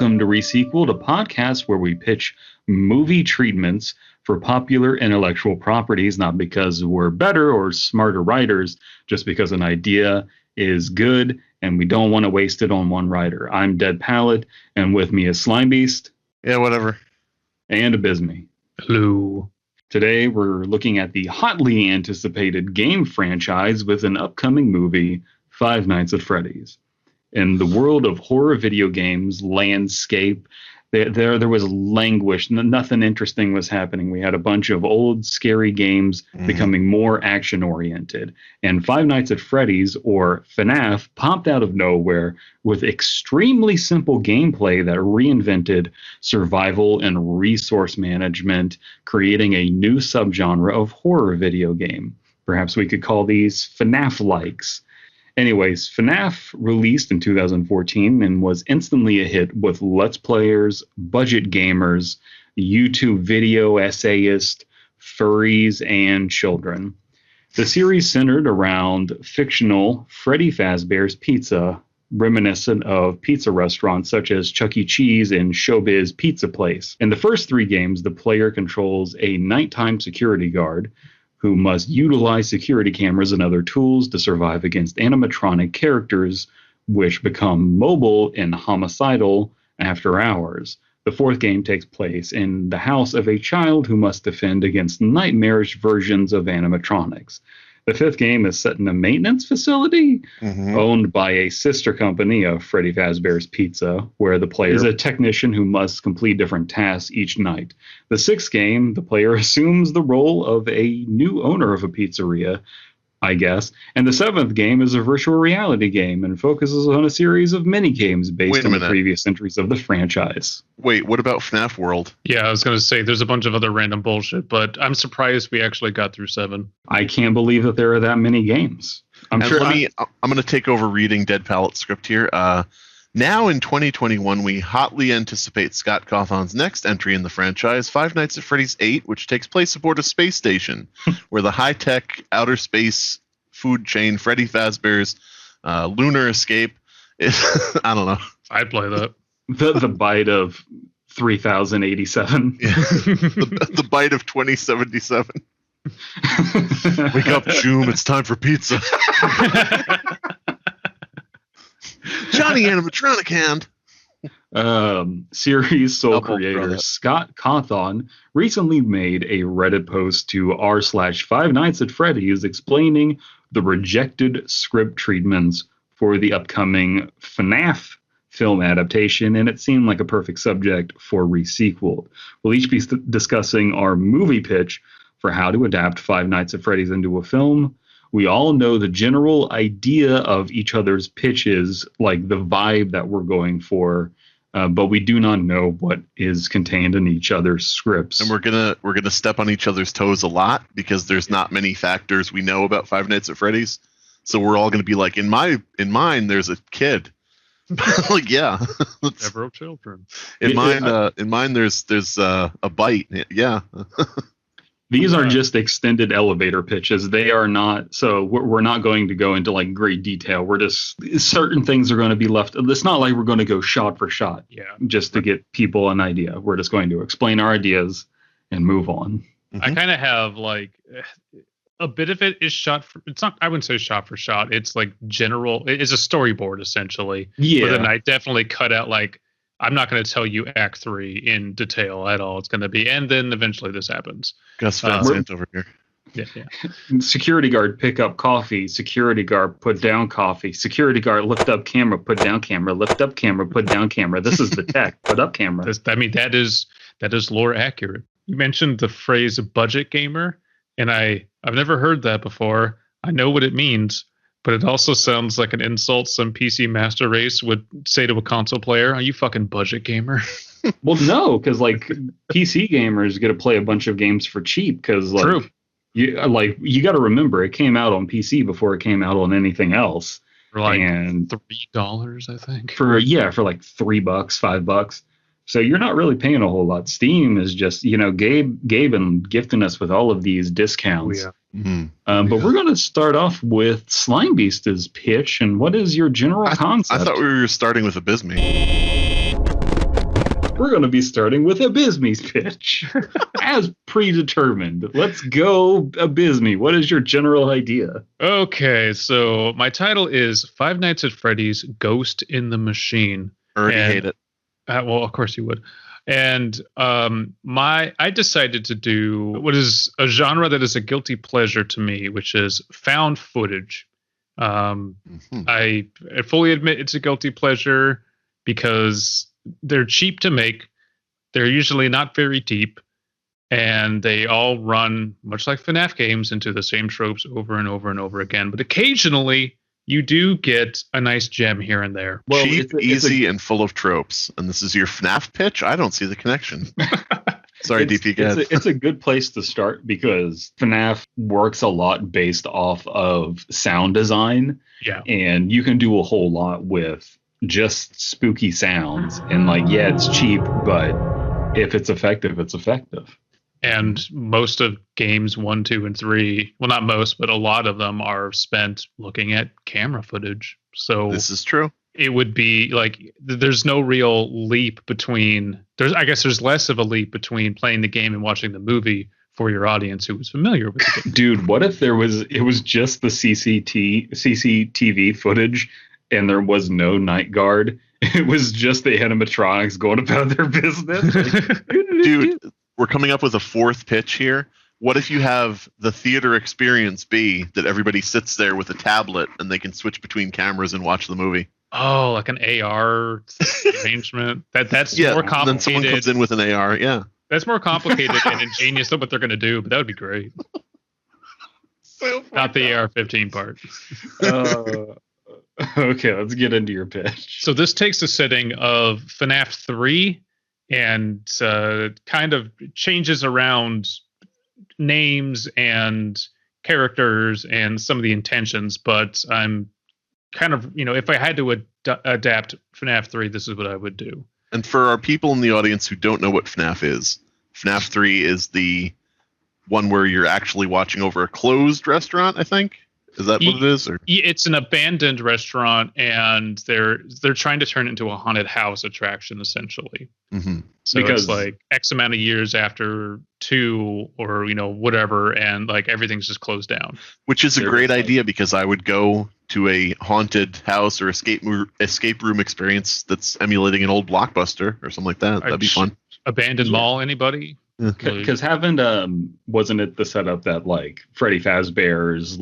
Welcome to Resequeled, a podcast where we pitch movie treatments for popular intellectual properties, not because we're better or smarter writers, just because an idea is good and we don't want to waste it on one writer. I'm Dead Pallet, and with me is Slimebeast. Yeah, whatever. And Abysmii. Hello. Today we're looking at the hotly anticipated game franchise with an upcoming movie, Five Nights at Freddy's. In the world of horror video games landscape, there was languish. Nothing interesting was happening. We had a bunch of old, scary games becoming more action-oriented. And Five Nights at Freddy's, or FNAF, popped out of nowhere with extremely simple gameplay that reinvented survival and resource management, creating a new subgenre of horror video game. Perhaps we could call these FNAF-likes. Anyways, FNAF released in 2014 and was instantly a hit with Let's Players, budget gamers, YouTube video essayists, furries, and children. The series centered around fictional Freddy Fazbear's Pizza, reminiscent of pizza restaurants such as Chuck E. Cheese and Showbiz Pizza Place. In the first three games, the player controls a nighttime security guard who must utilize security cameras and other tools to survive against animatronic characters, which become mobile and homicidal after hours. The fourth game takes place in the house of a child who must defend against nightmarish versions of animatronics. The fifth game is set in a maintenance facility owned by a sister company of Freddy Fazbear's Pizza, where the player is a technician who must complete different tasks each night. The sixth game, the player assumes the role of a new owner of a pizzeria, I guess. And the seventh game is a virtual reality game and focuses on a series of mini-games based on the previous entries of the franchise. Wait, what about FNAF World? Yeah, I was going to say there's a bunch of other random bullshit, but I'm surprised we actually got through 7. I can't believe that there are that many games. I'm going to take over reading Dead Pallet's script here. Now in 2021, we hotly anticipate Scott Cawthon's next entry in the franchise, Five Nights at Freddy's 8, which takes place aboard a space station, where the high-tech outer space food chain Freddy Fazbear's lunar escape is... I don't know. I'd play that. The bite of 3087. Yeah. the bite of 2077. Wake up, Joom. It's time for pizza. Johnny Animatronic Hand. Series sole creator Scott Cawthon recently made a Reddit post to r/Five Nights at Freddy's explaining the rejected script treatments for the upcoming FNAF film adaptation, and it seemed like a perfect subject for Resequeled. We'll each be discussing our movie pitch for how to adapt Five Nights at Freddy's into a film. We all know the general idea of each other's pitches, like the vibe that we're going for, but we do not know what is contained in each other's scripts. And we're gonna step on each other's toes a lot because there's not many factors we know about Five Nights at Freddy's. So we're all gonna be like, in mine, there's a kid. Like, yeah, several children. In mine, there's a bite. Yeah. These are just extended elevator pitches. They are not, so we're not going to go into like great detail. We're just, certain things are going to be left. It's not like we're going to go shot for shot. Yeah. Just to get people an idea. We're just going to explain our ideas and move on. I kind of have like a bit of it is shot for, it's not, I wouldn't say shot for shot. It's like general, it's a storyboard essentially. Yeah. But then I definitely cut out like, I'm not going to tell you Act 3 in detail at all. It's going to be, and then eventually this happens. Gus Vincent over here. Yeah. Security guard, pick up coffee. Security guard, put down coffee. Security guard, lift up camera, put down camera. Lift up camera, put down camera. This is the tech. Put up camera. That is lore accurate. You mentioned the phrase budget gamer, and I've never heard that before. I know what it means. But it also sounds like an insult some PC master race would say to a console player. Are you fucking budget gamer? Well, no, because like PC gamers get to play a bunch of games for cheap. Because like, true. You got to remember, it came out on PC before it came out on anything else. For like $3, I think. For like $3, $5. So you're not really paying a whole lot. Steam is just, Gabe and gifting us with all of these discounts. Oh, yeah. But we're going to start off with Slimebeast's pitch. And what is your general concept? I thought we were starting with Abysmii. we're going to be starting with Abysmii's pitch. As predetermined. Let's go, Abysmii. What is your general idea? Okay, so my title is Five Nights at Freddy's Ghost in the Machine. Already hate it. Well, of course you would. And I decided to do what is a genre that is a guilty pleasure to me, which is found footage. I fully admit it's a guilty pleasure because they're cheap to make. They're usually not very deep, and they all run, much like FNAF games, into the same tropes over and over and over again. But occasionally, you do get a nice gem here and there. Well, cheap, easy, and full of tropes. And this is your FNAF pitch? I don't see the connection. Sorry, DP, go ahead. It's a good place to start because FNAF works a lot based off of sound design. Yeah. And you can do a whole lot with just spooky sounds. And it's cheap, but if it's effective, it's effective. And most of games 1, 2, and 3, well, not most, but a lot of them are spent looking at camera footage. So this is true. It would be there's no real leap between. I guess there's less of a leap between playing the game and watching the movie for your audience who was familiar with the game. Dude, what if it was just the CCTV footage and there was no night guard? It was just the animatronics going about their business. Dude. We're coming up with a fourth pitch here. What if you have the theater experience be that everybody sits there with a tablet and they can switch between cameras and watch the movie? Oh, like an AR arrangement. That's more complicated. Then someone comes in with an AR. Yeah, that's more complicated and ingenious than what they're going to do. But that would be great. Not the AR-15 part. Okay, let's get into your pitch. So this takes a setting of FNAF 3. And kind of changes around names and characters and some of the intentions. But I'm kind of, if I had to adapt FNAF 3, this is what I would do. And for our people in the audience who don't know what FNAF is, FNAF 3 is the one where you're actually watching over a closed restaurant, I think. Is that what it is? Or? It's an abandoned restaurant, and they're trying to turn it into a haunted house attraction, essentially. Mm-hmm. So it's like X amount of years after 2 or, whatever, and everything's just closed down. Which is a great idea because I would go to a haunted house or escape room experience that's emulating an old Blockbuster or something like that. That'd be fun. Abandoned mall, anybody? Because wasn't it the setup that Freddy Fazbear's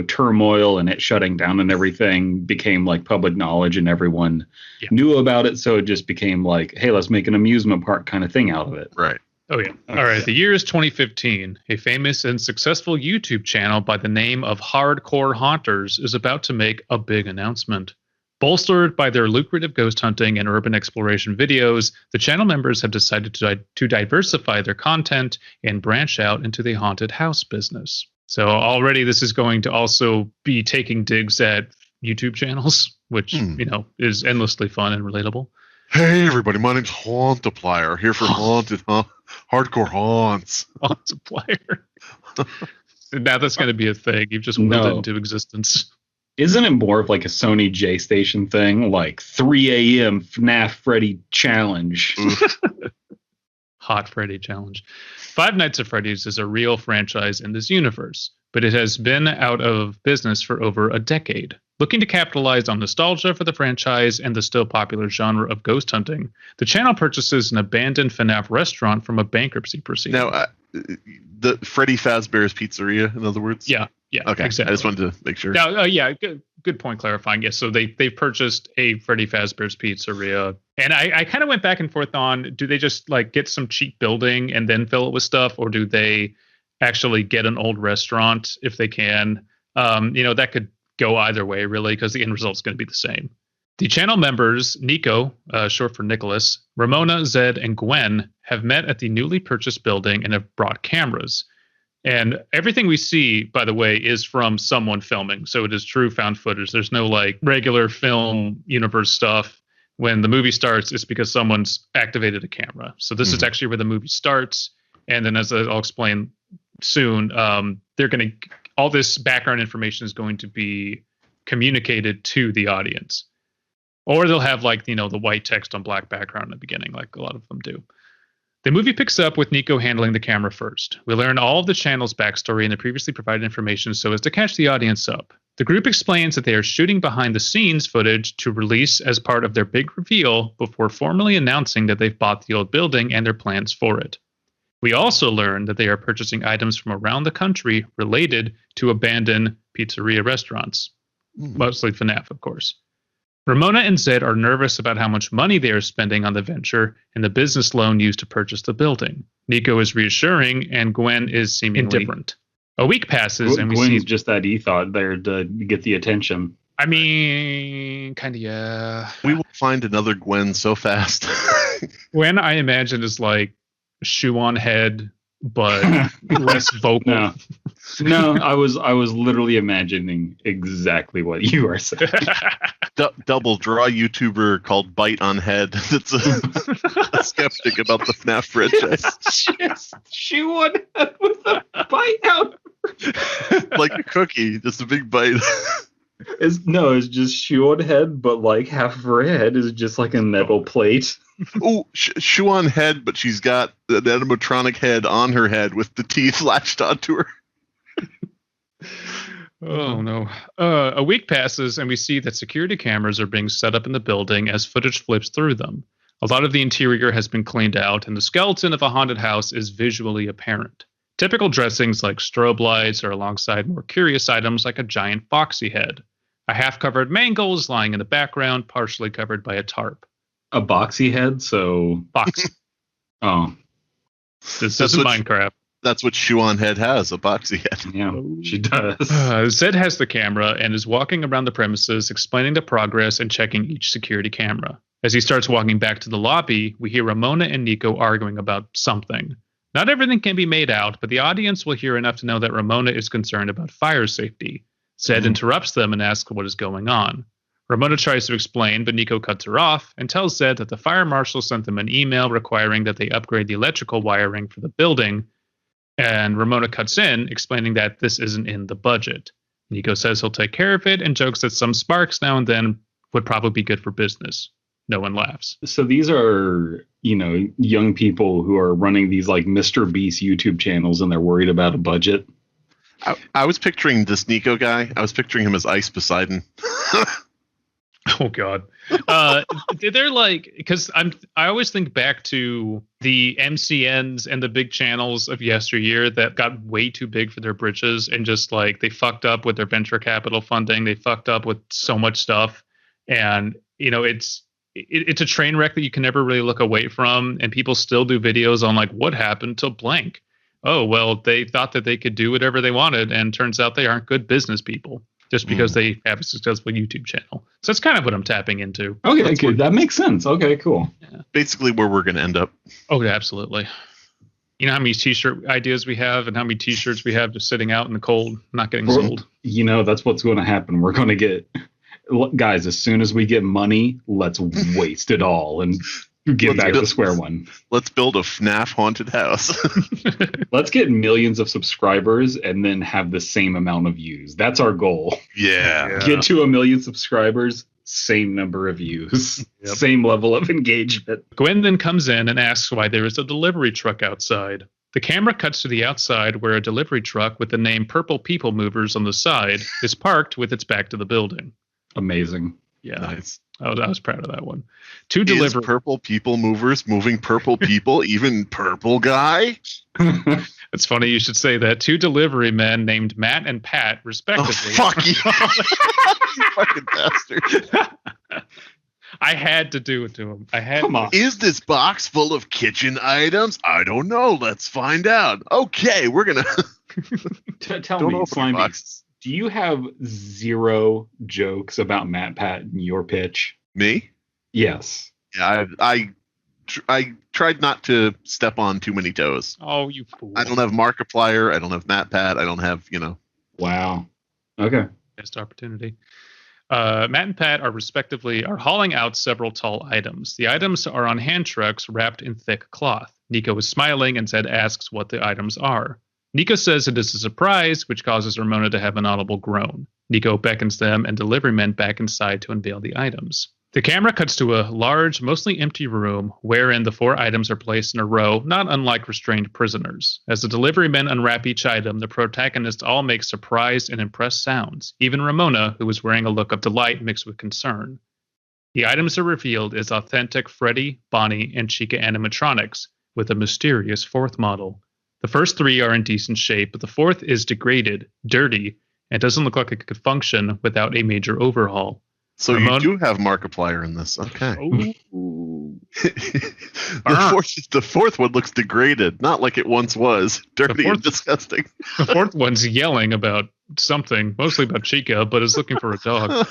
turmoil and it shutting down and everything became public knowledge and everyone knew about it. So it just became hey, let's make an amusement park kind of thing out of it. Right. Oh, yeah. All right. The year is 2015. A famous and successful YouTube channel by the name of Hardcore Haunters is about to make a big announcement. Bolstered by their lucrative ghost hunting and urban exploration videos, the channel members have decided to diversify their content and branch out into the haunted house business. So already this is going to also be taking digs at YouTube channels, which, is endlessly fun and relatable. Hey, everybody. My name's Hauntiplier, here for hardcore haunts. Hauntiplier. Now that's going to be a thing. You've just willed it into existence. Isn't it more of a Sony J Station thing? 3 a.m. FNAF Freddy challenge. Hot Freddy challenge. Five Nights at Freddy's is a real franchise in this universe, but it has been out of business for over a decade. Looking to capitalize on nostalgia for the franchise and the still popular genre of ghost hunting, the channel purchases an abandoned FNAF restaurant from a bankruptcy proceeding. Now, the Freddy Fazbear's Pizzeria, in other words? Yeah, okay, exactly. I just wanted to make sure. Now, good point clarifying. Yes, so they purchased a Freddy Fazbear's Pizzeria. And I kind of went back and forth on, do they just get some cheap building and then fill it with stuff, or do they actually get an old restaurant if they can? That could go either way, really, because the end result is going to be the same. The channel members, Nico, short for Nicholas, Ramona, Zed, and Gwen, have met at the newly purchased building and have brought cameras. And everything we see, by the way, is from someone filming. So it is true found footage. There's no regular film universe stuff. When the movie starts, it's because someone's activated a camera. So this is actually where the movie starts. And then, as I'll explain soon, all this background information is going to be communicated to the audience. Or they'll have like, the white text on black background in the beginning, like a lot of them do. The movie picks up with Nico handling the camera first. We learn all of the channel's backstory and the previously provided information so as to catch the audience up. The group explains that they are shooting behind the scenes footage to release as part of their big reveal before formally announcing that they've bought the old building and their plans for it. We also learn that they are purchasing items from around the country related to abandoned pizzeria restaurants. Mostly FNAF, of course. Ramona and Zed are nervous about how much money they are spending on the venture and the business loan used to purchase the building. Nico is reassuring, and Gwen is seemingly indifferent. A week passes, and Gwen's just that ethot there to get the attention. I mean, kind of, yeah. We will find another Gwen so fast. Gwen, I imagine, is like shoe on head, but less vocal. No, I was literally imagining exactly what you are saying. Double draw YouTuber called Bite on Head that's a skeptic about the FNAF franchise. Shoe on head with a bite out. Like a cookie, just a big bite. It's just shoe on head, but like half of her head is just like a metal plate. Oh, shoe on head, but she's got an animatronic head on her head with the teeth latched onto her. Oh, no. A week passes, and we see that security cameras are being set up in the building as footage flips through them. A lot of the interior has been cleaned out, and the skeleton of a haunted house is visually apparent. Typical dressings like strobe lights are alongside more curious items like a giant foxy head. A half-covered mangle is lying in the background, partially covered by a tarp. A boxy head, so... Box. Oh. This isn't Minecraft. That's what Shoe on Head has, a boxy head. Yeah, she does. Zed has the camera and is walking around the premises, explaining the progress and checking each security camera. As he starts walking back to the lobby, we hear Ramona and Nico arguing about something. Not everything can be made out, but the audience will hear enough to know that Ramona is concerned about fire safety. Zed interrupts them and asks what is going on. Ramona tries to explain, but Nico cuts her off and tells Zed that the fire marshal sent them an email requiring that they upgrade the electrical wiring for the building. And Ramona cuts in, explaining that this isn't in the budget. Nico says he'll take care of it and jokes that some sparks now and then would probably be good for business. No one laughs. So these are, young people who are running these like Mr. Beast YouTube channels and they're worried about a budget. I was picturing this Nico guy. I was picturing him as Ice Poseidon. Oh God. They're like, because I always think back to the MCNs and the big channels of yesteryear that got way too big for their britches and just like they fucked up with their venture capital funding. They fucked up with so much stuff, and it's a train wreck that you can never really look away from. And people still do videos on like what happened to blank. Oh well, they thought that they could do whatever they wanted, and turns out they aren't good business people. Just because they have a successful YouTube channel. So that's kind of what I'm tapping into. Okay, that makes sense. Okay, cool. Yeah. Basically where we're going to end up. Oh, yeah, absolutely. You know how many t-shirt ideas we have and how many t-shirts we have just sitting out in the cold, not getting sold? That's what's going to happen. We're going to get... Guys, as soon as we get money, let's waste it all and get back to square one. Let's build a FNAF haunted house. Let's get millions of subscribers and then have the same amount of views. That's our goal. Yeah. Get to 1 million subscribers, same number of views, same level of engagement. Gwen then comes in and asks why there is a delivery truck outside. The camera cuts to the outside where a delivery truck with the name Purple People Movers on the side is parked with its back to the building. Amazing. Yeah. Nice. I was proud of that one. Is Purple People Movers moving purple people, even purple guy? It's funny you should say that. 2 delivery men named Matt and Pat, respectively. Oh, fuck you. You fucking bastard. I had to do it to him. Come on. Is this box full of kitchen items? I don't know. Let's find out. Okay, we're going to... Tell me, Slimebeast. Do you have 0 jokes about MatPat in your pitch? Me? Yes. Yeah, I tried not to step on too many toes. Oh, you fool. I don't have Markiplier. I don't have MatPat. I don't have, Wow. Okay. Best opportunity. Matt and Pat are hauling out several tall items. The items are on hand trucks wrapped in thick cloth. Nico is smiling and Zed asks what the items are. Nico says it is a surprise, which causes Ramona to have an audible groan. Nico beckons them and delivery men back inside to unveil the items. The camera cuts to a large, mostly empty room wherein the 4 items are placed in a row, not unlike restrained prisoners. As the delivery men unwrap each item, the protagonists all make surprised and impressed sounds, even Ramona, who was wearing a look of delight mixed with concern. The items are revealed as authentic Freddy, Bonnie, and Chica animatronics, with a mysterious 4th model. The first 3 are in decent shape, but the 4th is degraded, dirty, and doesn't look like it could function without a major overhaul. So you do have Markiplier in this. Okay. The fourth one looks degraded, not like it once was. Dirty and disgusting. The 4th one's yelling about something, mostly about Chica, but is looking for a dog.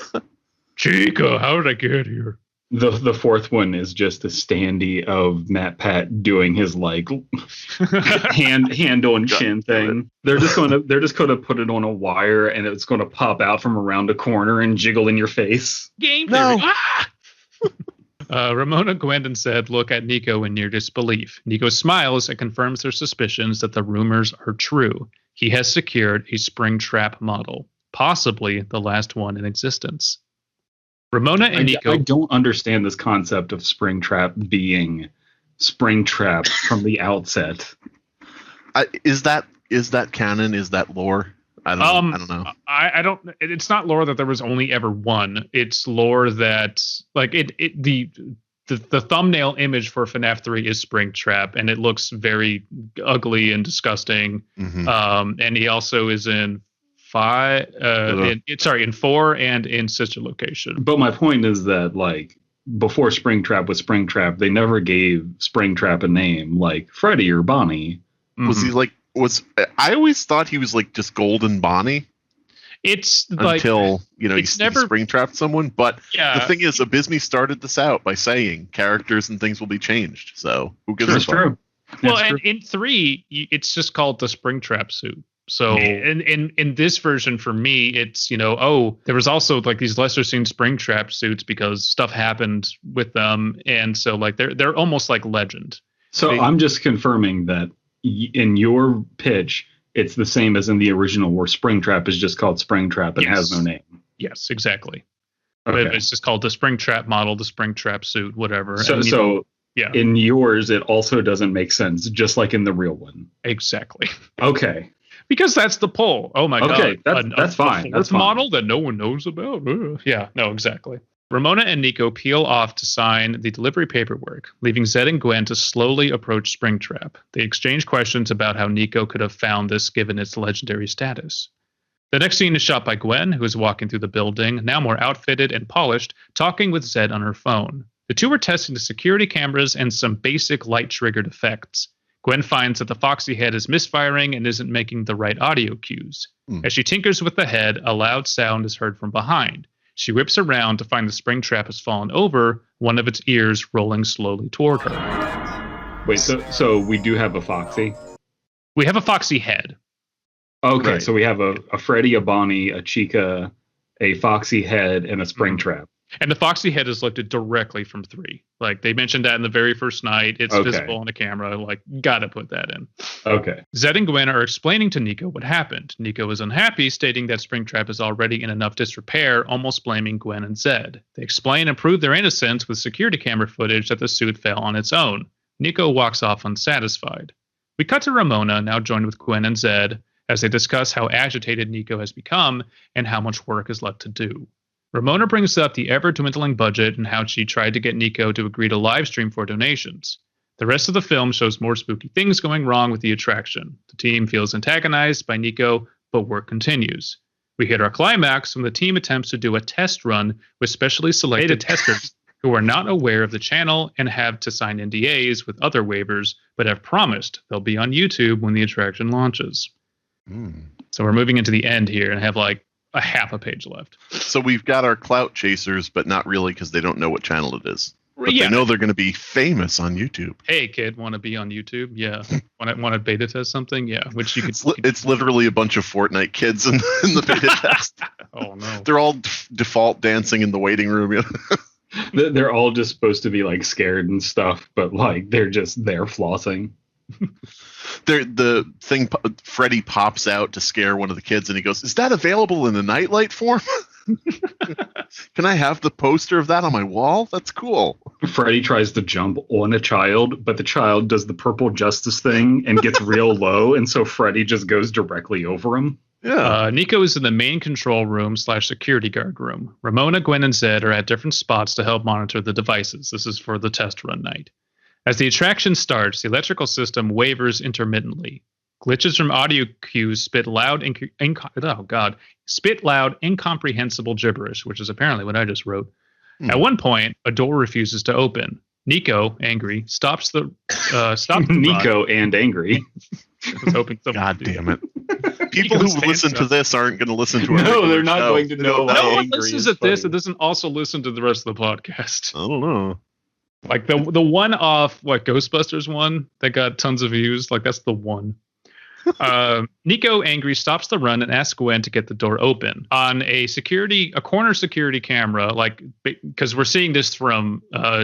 Chica, how did I get here? The 4th one is just a standee of MatPat doing his like hand on chin thing. They're just gonna put it on a wire and it's gonna pop out from around a corner and jiggle in your face. Game theory. Ramona, Gwen, and Zed look at Nico in near disbelief. Nico smiles and confirms their suspicions that the rumors are true. He has secured a Springtrap model, possibly the last one in existence. Ramona and Nico. I don't understand this concept of Springtrap being Springtrap from the outset. Is that canon? Is that lore? I don't know. I don't. It's not lore that there was only ever one. It's lore that like the thumbnail image for FNAF 3 is Springtrap, and it looks very ugly and disgusting. Mm-hmm. And he also is in 4 and in Sister Location. But my point is that like before Springtrap was Springtrap, they never gave Springtrap a name like Freddy or Bonnie. Was he like I always thought he was like just Golden Bonnie. It's until he Springtrapped someone. But yeah, the thing is, Abysmii started this out by saying characters and things will be changed. So who gives a fuck? True. Well, and in 3, it's just called the Springtrap suit. So in this version for me, it's, there was also like these lesser seen Springtrap suits because stuff happened with them. And so like they're almost like legend. So I'm just confirming that in your pitch, it's the same as in the original where Springtrap is just called Springtrap and has no name. Yes, exactly. Okay. It's just called the Springtrap model, the Springtrap suit, whatever. So in yours, it also doesn't make sense, just like in the real one. Exactly. Okay. Because that's the poll. Oh my god. Okay, that's fine. That's fine. Model that no one knows about. Yeah, no, exactly. Ramona and Nico peel off to sign the delivery paperwork, leaving Zed and Gwen to slowly approach Springtrap. They exchange questions about how Nico could have found this given its legendary status. The next scene is shot by Gwen, who is walking through the building, now more outfitted and polished, talking with Zed on her phone. The two are testing the security cameras and some basic light-triggered effects. Gwen finds that the Foxy head is misfiring and isn't making the right audio cues. As she tinkers with the head, a loud sound is heard from behind. She whips around to find the Springtrap has fallen over, one of its ears rolling slowly toward her. Wait, so we do have a Foxy? We have a Foxy head. Okay, Right. So we have a Freddy, a Bonnie, a Chica, a Foxy head, and a Springtrap. And the Foxy head is lifted directly from 3. Like, they mentioned that in the very first night. It's visible on the camera. Like, gotta put that in. Okay. Zed and Gwen are explaining to Nico what happened. Nico is unhappy, stating that Springtrap is already in enough disrepair, almost blaming Gwen and Zed. They explain and prove their innocence with security camera footage that the suit fell on its own. Nico walks off unsatisfied. We cut to Ramona, now joined with Gwen and Zed, as they discuss how agitated Nico has become and how much work is left to do. Ramona brings up the ever-dwindling budget and how she tried to get Nico to agree to live stream for donations. The rest of the film shows more spooky things going wrong with the attraction. The team feels antagonized by Nico, but work continues. We hit our climax when the team attempts to do a test run with specially selected testers who are not aware of the channel and have to sign NDAs with other waivers, but have promised they'll be on YouTube when the attraction launches. So we're moving into the end here and have like a half a page left. So we've got our clout chasers, but not really because they don't know what channel it is. But Yeah. they know they're going to be famous on YouTube. Hey kid, want to be on YouTube? Yeah. Want to beta test something? Yeah. Which you could. It's literally a bunch of Fortnite kids in the beta test. Oh no. They're all default dancing in the waiting room. They're all just supposed to be like scared and stuff, but like they're just there flossing. The thing, Freddy pops out to scare one of the kids, and he goes, "Is that available in the nightlight form?" Can I have the poster of that on my wall? That's cool. Freddy tries to jump on a child, but the child does the purple justice thing and gets real low, and so Freddy just goes directly over him. Yeah. Nico is in the main control room / security guard room. Ramona, Gwen, and Zed are at different spots to help monitor the devices. This is for the test run night. As the attraction starts, the electrical system wavers intermittently. Glitches from audio cues spit loud, incomprehensible gibberish, which is apparently what I just wrote. At one point, a door refuses to open. Nico, angry, stops the Nico and angry. I was hoping God damn it. People who listen to this aren't going to listen to our No, they're not going to know. No one listens to this and doesn't also listen to the rest of the podcast. I don't know. Like the one off Ghostbusters one that got tons of views, like that's the one. Nico, angry, stops the run and asks Gwen to get the door open. On a corner security camera, because we're seeing this from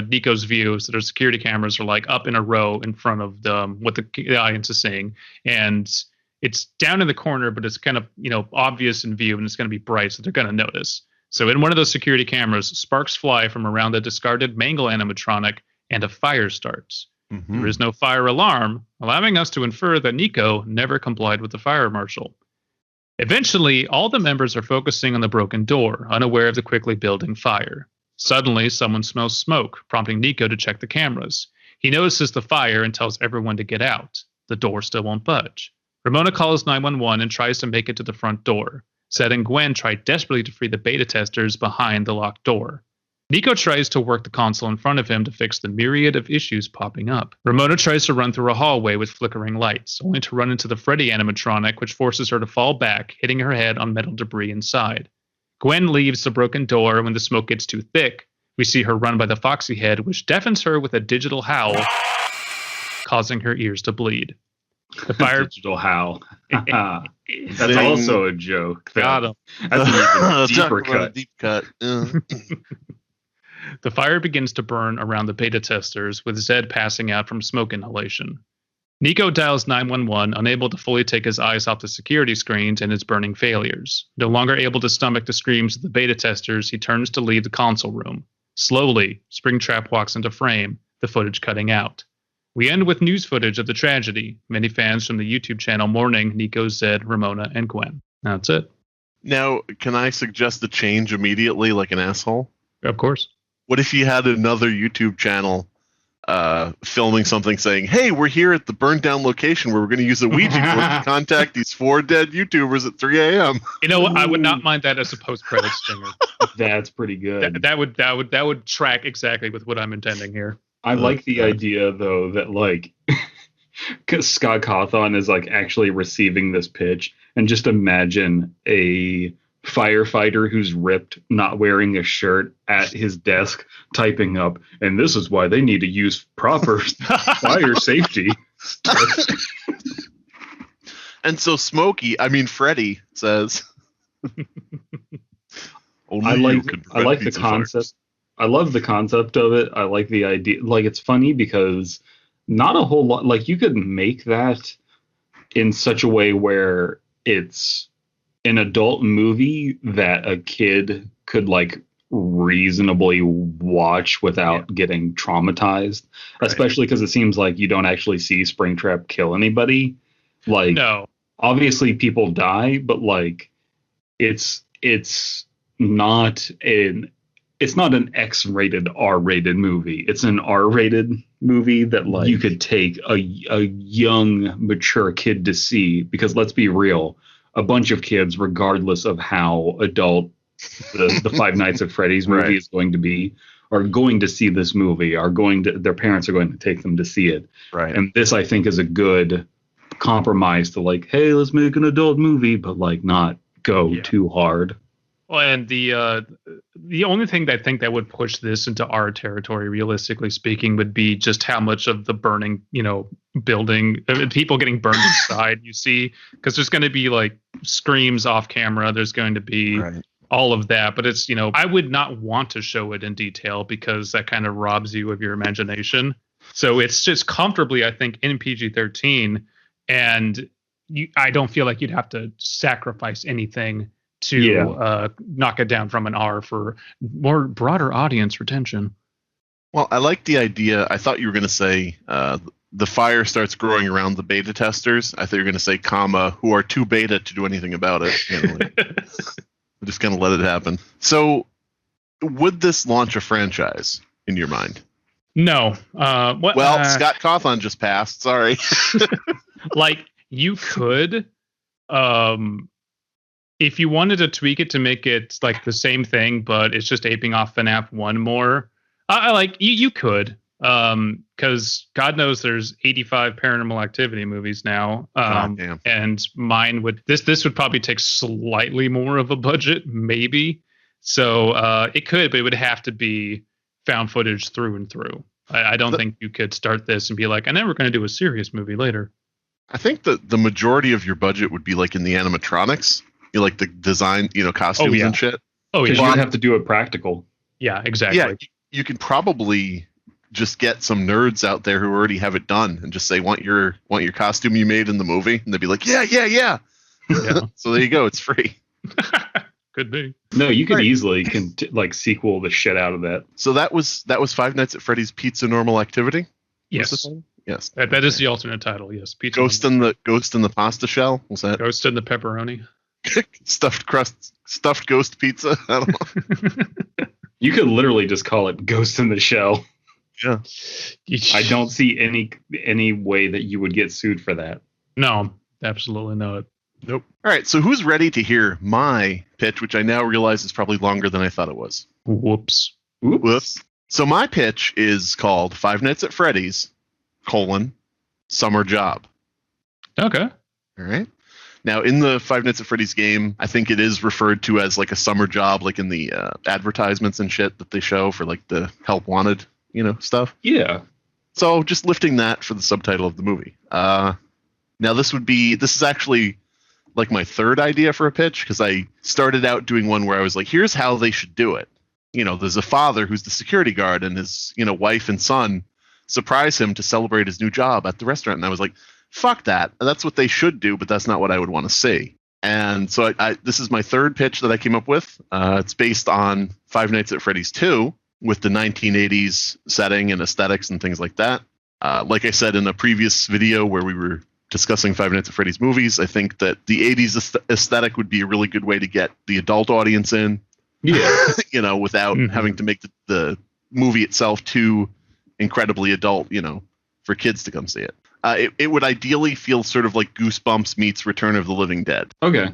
Nico's view, so their security cameras are like up in a row in front of what the audience is seeing, and it's down in the corner, but it's kind of obvious in view, and it's going to be bright, so they're going to notice. So in one of those security cameras, sparks fly from around the discarded Mangle animatronic, and a fire starts. There is no fire alarm, allowing us to infer that Nico never complied with the fire marshal. Eventually, all the members are focusing on the broken door, unaware of the quickly building fire. Suddenly, someone smells smoke, prompting Nico to check the cameras. He notices the fire and tells everyone to get out. The door still won't budge. Ramona calls 911 and tries to make it to the front door. Zed and Gwen try desperately to free the beta testers behind the locked door. Nico tries to work the console in front of him to fix the myriad of issues popping up. Ramona tries to run through a hallway with flickering lights, only to run into the Freddy animatronic, which forces her to fall back, hitting her head on metal debris inside. Gwen leaves the broken door. When the smoke gets too thick, we see her run by the Foxy head, which deafens her with a digital howl, causing her ears to bleed. The fire digital howl. That's also a joke. Got him. That's an even deeper cut. Deep cut. The fire begins to burn around the beta testers, with Zed passing out from smoke inhalation. Nico dials 911, unable to fully take his eyes off the security screens and its burning failures. No longer able to stomach the screams of the beta testers, he turns to leave the console room. Slowly, Springtrap walks into frame, the footage cutting out. We end with news footage of the tragedy. Many fans from the YouTube channel mourning Nico, Zed, Ramona, and Gwen. That's it. Now, can I suggest a change immediately, like an asshole? Of course. What if you had another YouTube channel filming something saying, hey, we're here at the burned down location where we're going to use a Ouija board to contact these 4 dead YouTubers at 3 a.m. You know what? I would not mind that as a post-credit stinger. That's pretty good. That would track exactly with what I'm intending here. I like the idea, though, that because Scott Cawthon is actually receiving this pitch, and just imagine a firefighter who's ripped, not wearing a shirt, at his desk typing up, and this is why they need to use proper fire safety. And so Freddy says, I like the concept. I love the concept of it. I like the idea. It's funny because not a whole lot, you could make that in such a way where it's an adult movie that a kid could reasonably watch without getting traumatized, right. Especially because it seems like you don't actually see Springtrap kill anybody. No, obviously people die, but it's not an X-rated, R-rated movie. It's an R-rated movie that you could take a young, mature kid to see, because let's be real, a bunch of kids, regardless of how adult the Five Nights at Freddy's movie right. is going to be, are going to see this movie, their parents are going to take them to see it. Right. And this, I think, is a good compromise to hey, let's make an adult movie, but not go too hard. Well, and the only thing that I think that would push this into our territory, realistically speaking, would be just how much of the burning, building, people getting burned inside you see, because there's going to be screams off camera. There's going to be all of that. But it's, I would not want to show it in detail because that kind of robs you of your imagination. So it's just comfortably, I think, in PG-13. And I don't feel like you'd have to sacrifice anything to knock it down from an R for more broader audience retention. Well, I like the idea. I thought you were going to say the fire starts growing around the beta testers. I thought you were going to say, comma, who are too beta to do anything about it. We're just going to let it happen. So would this launch a franchise in your mind? No. Scott Cawthon just passed. Sorry. Like, you could, if you wanted to tweak it to make it like the same thing, but it's just aping off FNAF 1 more, you could. Because God knows there's 85 Paranormal Activity movies now. And mine would, this would probably take slightly more of a budget, maybe. So it could, but it would have to be found footage through and through. I don't think you could start this and be like, and then we're going to do a serious movie later. I think the majority of your budget would be like in the animatronics, like the design, costumes and shit. Oh yeah, you would have to do it practical. Yeah, exactly. Yeah, you could probably just get some nerds out there who already have it done and just say, want your costume you made in the movie? And they'd be like, yeah. So there you go. It's free. Could be. No, you could easily sequel the shit out of that. So that was Five Nights at Freddy's Pizza Normal Activity? Yes. Yes. That is the alternate title. Yes. Pizza Ghost in the pasta shell. Was that? Ghost in the pepperoni. stuffed ghost pizza. I don't know. You could literally just call it Ghost in the Shell. Yeah. I don't see any way that you would get sued for that. No, absolutely not. Nope. All right. So who's ready to hear my pitch, which I now realize is probably longer than I thought it was? Whoops. So my pitch is called Five Nights at Freddy's, summer job. Okay. All right. Now, in the Five Nights at Freddy's game, I think it is referred to as like a summer job, like in the advertisements and shit that they show for like the help wanted, stuff. Yeah. So just lifting that for the subtitle of the movie. Now, this is actually like my third idea for a pitch, because I started out doing one where I was like, here's how they should do it. There's a father who's the security guard, and his, wife and son surprise him to celebrate his new job at the restaurant. And I was like, fuck that. That's what they should do, but that's not what I would want to see. And so this is my third pitch that I came up with. It's based on Five Nights at Freddy's 2 with the 1980s setting and aesthetics and things like that. Like I said in a previous video where we were discussing Five Nights at Freddy's movies, I think that the 80s aesthetic would be a really good way to get the adult audience in. Yeah. Without having to make the movie itself too incredibly adult, for kids to come see it. It would ideally feel sort of like Goosebumps meets Return of the Living Dead. Okay.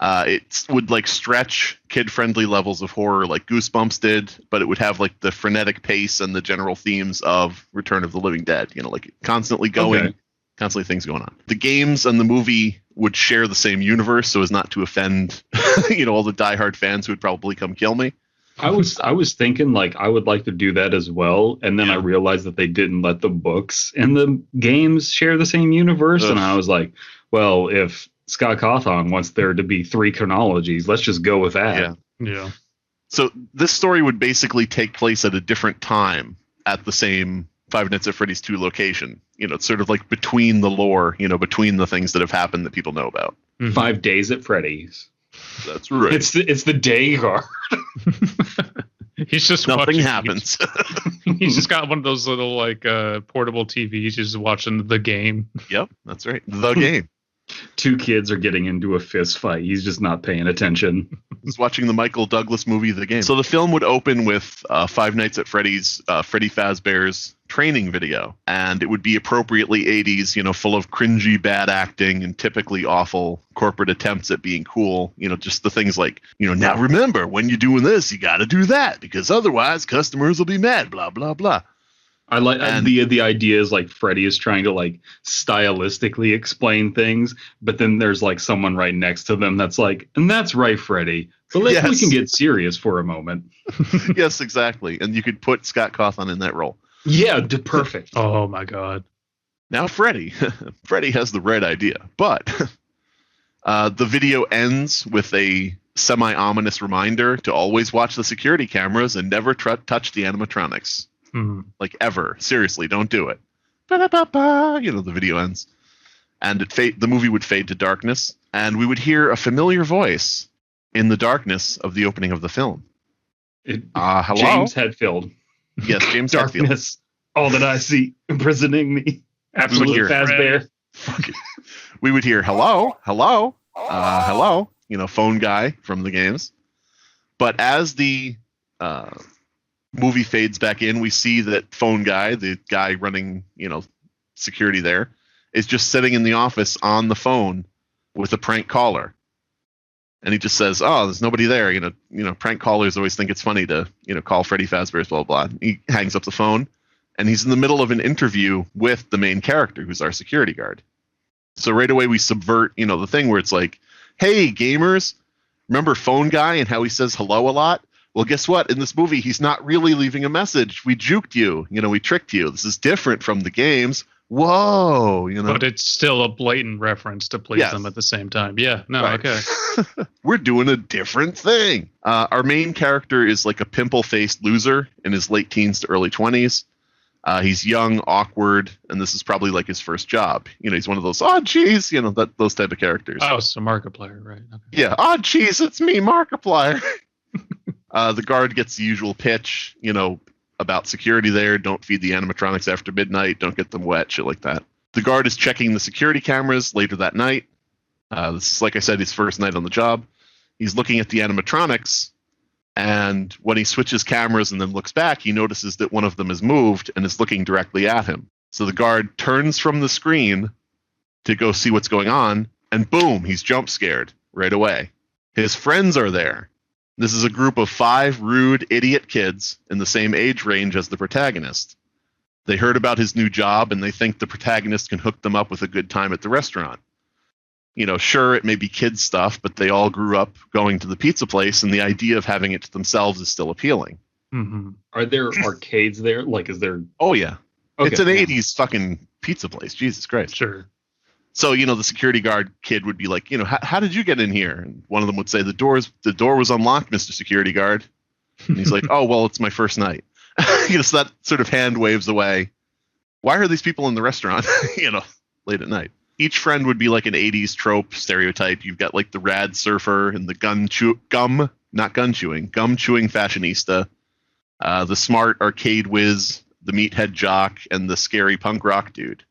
It would like stretch kid-friendly levels of horror like Goosebumps did, but it would have like the frenetic pace and the general themes of Return of the Living Dead. Like constantly going, constantly things going on. The games and the movie would share the same universe, so as not to offend, all the diehard fans who would probably come kill me. I was thinking like I would like to do that as well, and then I realized that they didn't let the books and the games share the same universe, and I was like, well, if Scott Cawthon wants there to be 3 chronologies, let's just go with that. Yeah. So this story would basically take place at a different time at the same Five Nights at Freddy's 2 location. It's sort of like between the lore, between the things that have happened that people know about. 5 Days at Freddy's. That's right. It's the day guard. He's just nothing happens. He's just got one of those little like portable TVs. He's just watching the game. Yep, that's right. The game. 2 kids are getting into a fist fight. He's just not paying attention. He's watching the Michael Douglas movie, The Game. So the film would open with Five Nights at Freddy's, Freddy Fazbear's training video. And it would be appropriately 80s, full of cringy bad acting and typically awful corporate attempts at being cool. Just the things like, now remember, when you're doing this, you got to do that because otherwise customers will be mad, blah, blah, blah. I like the idea is like Freddy is trying to like stylistically explain things, but then there's like someone right next to them that's like, and that's right, Freddy. So we can get serious for a moment. Yes, exactly. And you could put Scott Cawthon in that role. Yeah, perfect. Oh my God. Now Freddy has the right idea, but the video ends with a semi-ominous reminder to always watch the security cameras and never touch the animatronics. Like ever. Seriously, don't do it. The video ends. And the movie would fade to darkness, and we would hear a familiar voice in the darkness of the opening of the film. Hello? James Hetfield. Yes, James Hetfield. Darkness, all that I see, imprisoning me. Absolute Fazbear. We would hear, hello, hello, hello, phone guy from the games. But as the movie fades back in, we see that phone guy, the guy running, security there, is just sitting in the office on the phone with a prank caller. And he just says, "Oh, there's nobody there." Prank callers always think it's funny to, call Freddy Fazbear's blah, blah, blah. He hangs up the phone, and he's in the middle of an interview with the main character, who's our security guard. So right away we subvert, the thing where it's like, hey, gamers, remember phone guy and how he says hello a lot? Well, guess what? In this movie, he's not really leaving a message. We juked you. We tricked you. This is different from the games. Whoa, But it's still a blatant reference to please them at the same time. Yeah, no, right. Okay. We're doing a different thing. Our main character is like a pimple-faced loser in his late teens to early 20s. He's young, awkward, and this is probably like his first job. He's one of those, oh, geez, those type of characters. Oh, so Markiplier, right. Okay. Yeah, oh, geez, it's me, Markiplier. The guard gets the usual pitch, about security there. Don't feed the animatronics after midnight. Don't get them wet, shit like that. The guard is checking the security cameras later that night. This is, like I said, his first night on the job. He's looking at the animatronics, and when he switches cameras and then looks back, he notices that one of them has moved and is looking directly at him. So the guard turns from the screen to go see what's going on, and boom, he's jump scared right away. His friends are there. This is a group of 5 rude, idiot kids in the same age range as the protagonist. They heard about his new job, and they think the protagonist can hook them up with a good time at the restaurant. Sure, it may be kids stuff, but they all grew up going to the pizza place, and the idea of having it to themselves is still appealing. Mm-hmm. Are there arcades there? Like, is there... Oh, yeah. Okay, it's an 80s fucking pizza place. Jesus Christ. Sure. So, the security guard kid would be like, how did you get in here? And one of them would say, the door was unlocked, Mr. Security Guard. And he's like, oh, well, it's my first night. So that sort of hand waves away. Why are these people in the restaurant, late at night? Each friend would be like an 80s trope stereotype. You've got like the rad surfer and the gum chewing fashionista, the smart arcade whiz, the meathead jock, and the scary punk rock dude.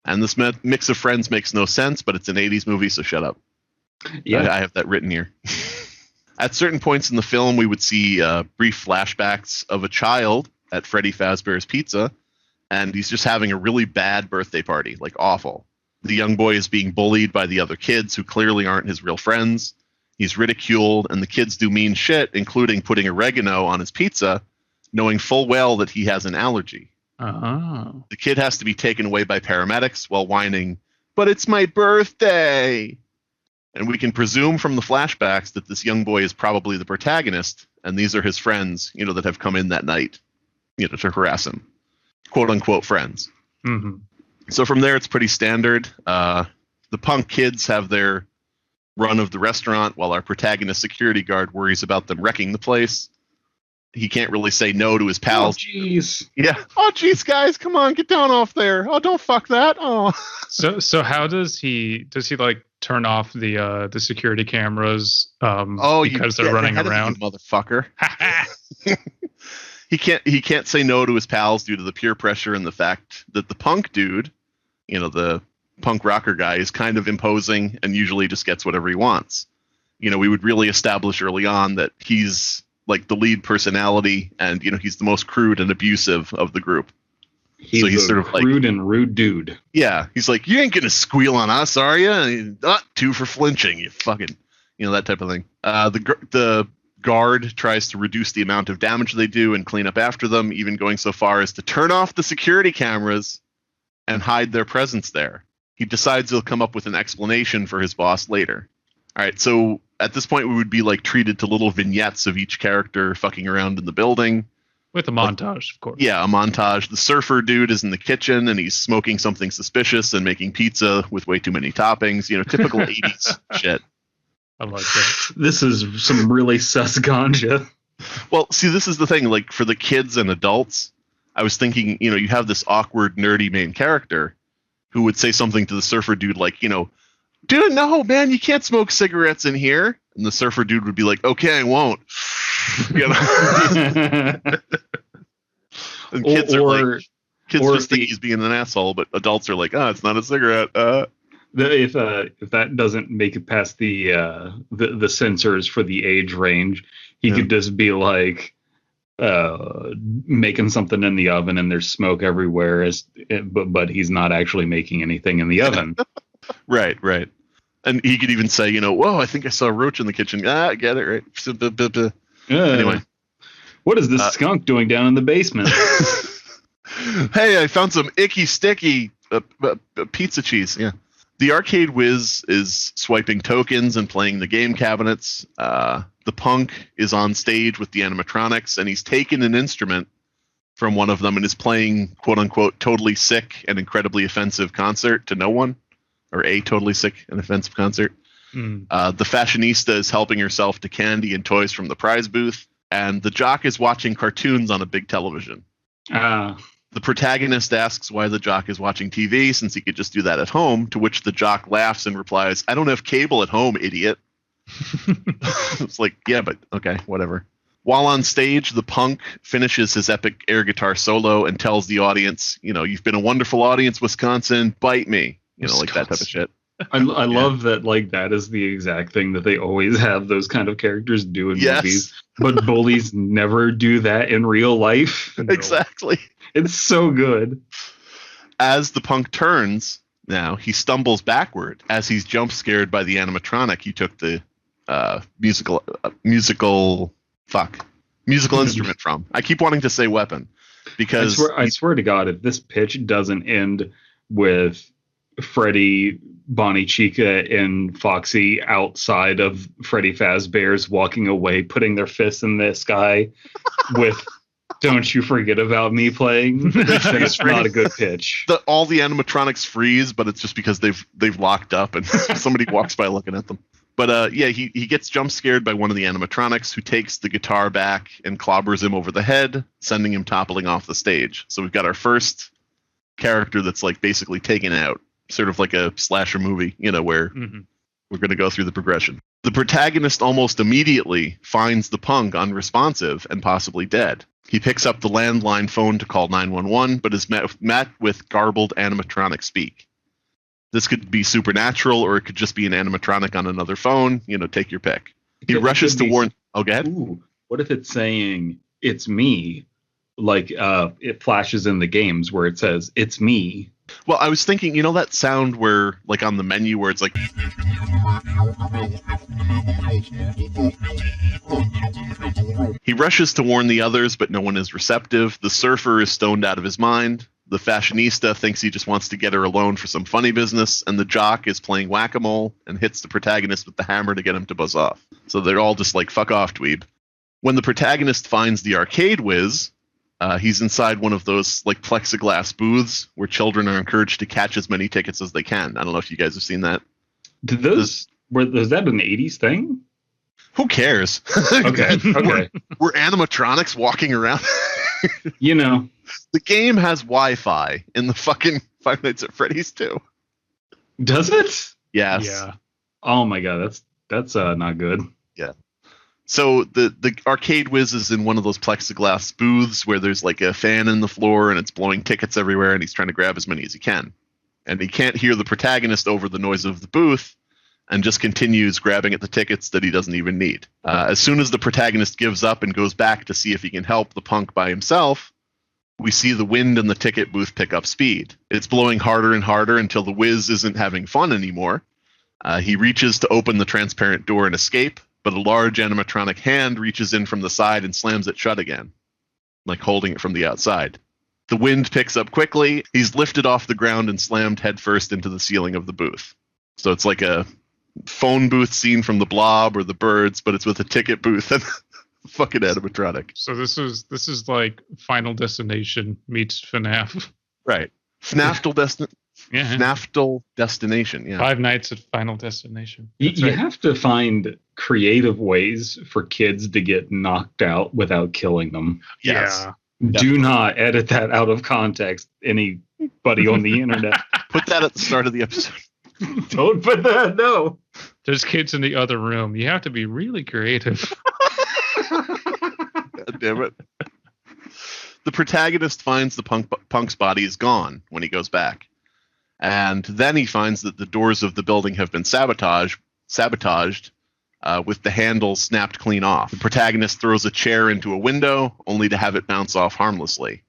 And this mix of friends makes no sense, but it's an 80s movie, so shut up. Yeah, I have that written here. At certain points in the film, we would see brief flashbacks of a child at Freddy Fazbear's Pizza, and he's just having a really bad birthday party, like awful. The young boy is being bullied by the other kids who clearly aren't his real friends. He's ridiculed, and the kids do mean shit, including putting oregano on his pizza, knowing full well that he has an allergy. Oh. The kid has to be taken away by paramedics while whining, "But it's my birthday!" And we can presume from the flashbacks that this young boy is probably the protagonist, and these are his friends, that have come in that night, to harass him. Quote-unquote friends. Mm-hmm. So from there, it's pretty standard. The punk kids have their run of the restaurant, while our protagonist security guard worries about them wrecking the place. He can't really say no to his pals. Oh, jeez. Yeah. Oh, jeez, guys, come on, get down off there. Oh, don't fuck that. Oh. So how does he like turn off the security cameras? Because they're running around, you motherfucker. He can't say no to his pals due to the peer pressure and the fact that the punk dude, the punk rocker guy, is kind of imposing and usually just gets whatever he wants. We would really establish early on that he's like the lead personality, and he's the most crude and abusive of the group. He's sort of crude and rude dude. Yeah, he's like, you ain't gonna squeal on us, are you? 2 for flinching, you fucking, that type of thing. The guard tries to reduce the amount of damage they do and clean up after them, even going so far as to turn off the security cameras and hide their presence there. He decides he'll come up with an explanation for his boss later. All right, so at this point, we would be like treated to little vignettes of each character fucking around in the building. With a montage, of course. Yeah, a montage. The surfer dude is in the kitchen, and he's smoking something suspicious and making pizza with way too many toppings. Typical 80s shit. I like that. This is some really sus ganja. Well, see, this is the thing. Like, for the kids and adults, I was thinking, you have this awkward, nerdy main character who would say something to the surfer dude like, dude, no, man, you can't smoke cigarettes in here. And the surfer dude would be like, okay, I won't. You know? And kids just think he's being an asshole, but adults are like, it's not a cigarette. If that doesn't make it past the censors for the age range, he could just be like making something in the oven and there's smoke everywhere, but he's not actually making anything in the oven. Right. And he could even say, whoa, I think I saw a roach in the kitchen. I get it, right? Anyway. What is this skunk doing down in the basement? Hey, I found some icky, sticky pizza cheese. Yeah. The arcade whiz is swiping tokens and playing the game cabinets. The punk is on stage with the animatronics, and he's taken an instrument from one of them and is playing, quote-unquote, totally sick and incredibly offensive concert to no one. Or a totally sick and offensive concert. The fashionista is helping herself to candy and toys from the prize booth, and the jock is watching cartoons on a big television. The protagonist asks why the jock is watching TV since he could just do that at home, to which the jock laughs and replies, I don't have cable at home, idiot. It's like, yeah, but okay, whatever. While on stage, the punk finishes his epic air guitar solo and tells the audience, you've been a wonderful audience, Wisconsin, bite me. Like that type of shit. I love that, like, that is the exact thing that they always have those kind of characters do in movies. But bullies never do that in real life. Exactly. It's so good. As the punk turns, now, he stumbles backward as he's jump scared by the animatronic he took the musical instrument from. I keep wanting to say weapon. Because I swear to God, if this pitch doesn't end with Freddy, Bonnie Chica, and Foxy outside of Freddy Fazbear's walking away, putting their fists in the sky with Don't You Forget About Me playing, it's not a good pitch. All the animatronics freeze, but it's just because they've locked up and somebody walks by looking at them. But he gets jump scared by one of the animatronics, who takes the guitar back and clobbers him over the head, sending him toppling off the stage. So we've got our first character that's like basically taken out. Sort of like a slasher movie, where we're going to go through the progression. The protagonist almost immediately finds the punk unresponsive and possibly dead. He picks up the landline phone to call 911, but is met with garbled animatronic speak. This could be supernatural, or it could just be an animatronic on another phone. Take your pick. He rushes to warn... Oh, go ahead. Ooh, what if it's saying, it's me? Like it flashes in the games where it says, it's me. Well, I was thinking, that sound where, like, on the menu where it's like... He rushes to warn the others, but no one is receptive. The surfer is stoned out of his mind. The fashionista thinks he just wants to get her alone for some funny business, and the jock is playing whack-a-mole and hits the protagonist with the hammer to get him to buzz off. So they're all just like, fuck off, dweeb. When the protagonist finds the arcade whiz... he's inside one of those like plexiglass booths where children are encouraged to catch as many tickets as they can. I don't know if you guys have seen that. Was that an 80s thing? Who cares? Okay. We're animatronics walking around. The game has Wi-Fi in the fucking Five Nights at Freddy's too. Does it? Yes. Yeah. Oh my God, that's not good. Yeah. So the arcade whiz is in one of those plexiglass booths where there's like a fan in the floor and it's blowing tickets everywhere, and he's trying to grab as many as he can. And he can't hear the protagonist over the noise of the booth and just continues grabbing at the tickets that he doesn't even need. As soon as the protagonist gives up and goes back to see if he can help the punk by himself, we see the wind in the ticket booth pick up speed. It's blowing harder and harder until the whiz isn't having fun anymore. He reaches to open the transparent door and escape, but a large animatronic hand reaches in from the side and slams it shut again, like holding it from the outside. The wind picks up quickly. He's lifted off the ground and slammed headfirst into the ceiling of the booth. So it's like a phone booth scene from The Blob or The Birds, but it's with a ticket booth and fucking animatronic. So this is like Final Destination meets FNAF. Right. FNAFtal Destination. Yeah. Five Nights at Final Destination. You have to find creative ways for kids to get knocked out without killing them. Yes. Yeah. Do not edit that out of context, anybody on the internet. Put that at the start of the episode. Don't put that, no. There's kids in the other room. You have to be really creative. God damn it. The protagonist finds the punk's body is gone when he goes back. And then he finds that the doors of the building have been sabotaged with the handles snapped clean off. The protagonist throws a chair into a window, only to have it bounce off harmlessly.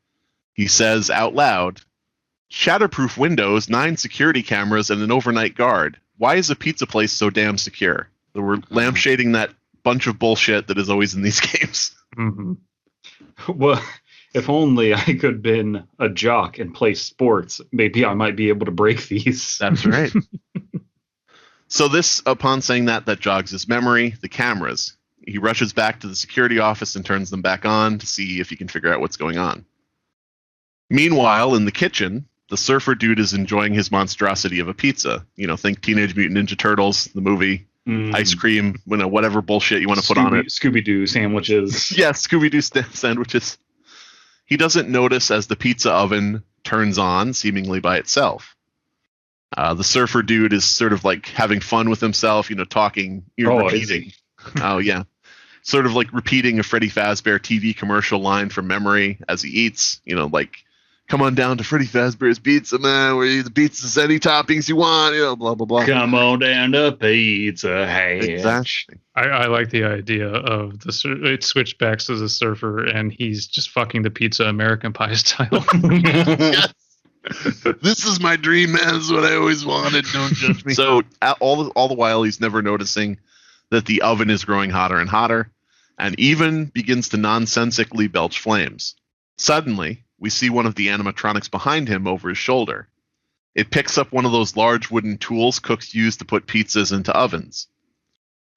He says out loud, "Shatterproof windows, 9 security cameras, and an overnight guard. Why is a pizza place so damn secure?" So we're lampshading that bunch of bullshit that is always in these games. Mm-hmm. Well, if only I could have been a jock and play sports, maybe I might be able to break these. That's right. So this, upon saying that jogs his memory, the cameras. He rushes back to the security office and turns them back on to see if he can figure out what's going on. Meanwhile, in the kitchen, the surfer dude is enjoying his monstrosity of a pizza. Think Teenage Mutant Ninja Turtles, the movie, ice cream, whatever bullshit you want to put on it. Scooby-Doo sandwiches. Yeah, Scooby-Doo sandwiches. He doesn't notice as the pizza oven turns on, seemingly by itself. The surfer dude is sort of like having fun with himself, talking, repeating. Oh, yeah. Sort of like repeating a Freddy Fazbear TV commercial line from memory as he eats, "Come on down to Freddy Fazbear's Pizza, man, where you the pizza's any toppings you want, blah, blah, blah." Come on down to Pizza Hut. Exactly. I like the idea of it switchbacks to the surfer and he's just fucking the pizza American Pie style. Yes. This is my dream, man. This is what I always wanted. Don't judge me. So all the while, he's never noticing that the oven is growing hotter and hotter, and even begins to nonsensically belch flames. Suddenly, we see one of the animatronics behind him over his shoulder. It picks up one of those large wooden tools cooks use to put pizzas into ovens.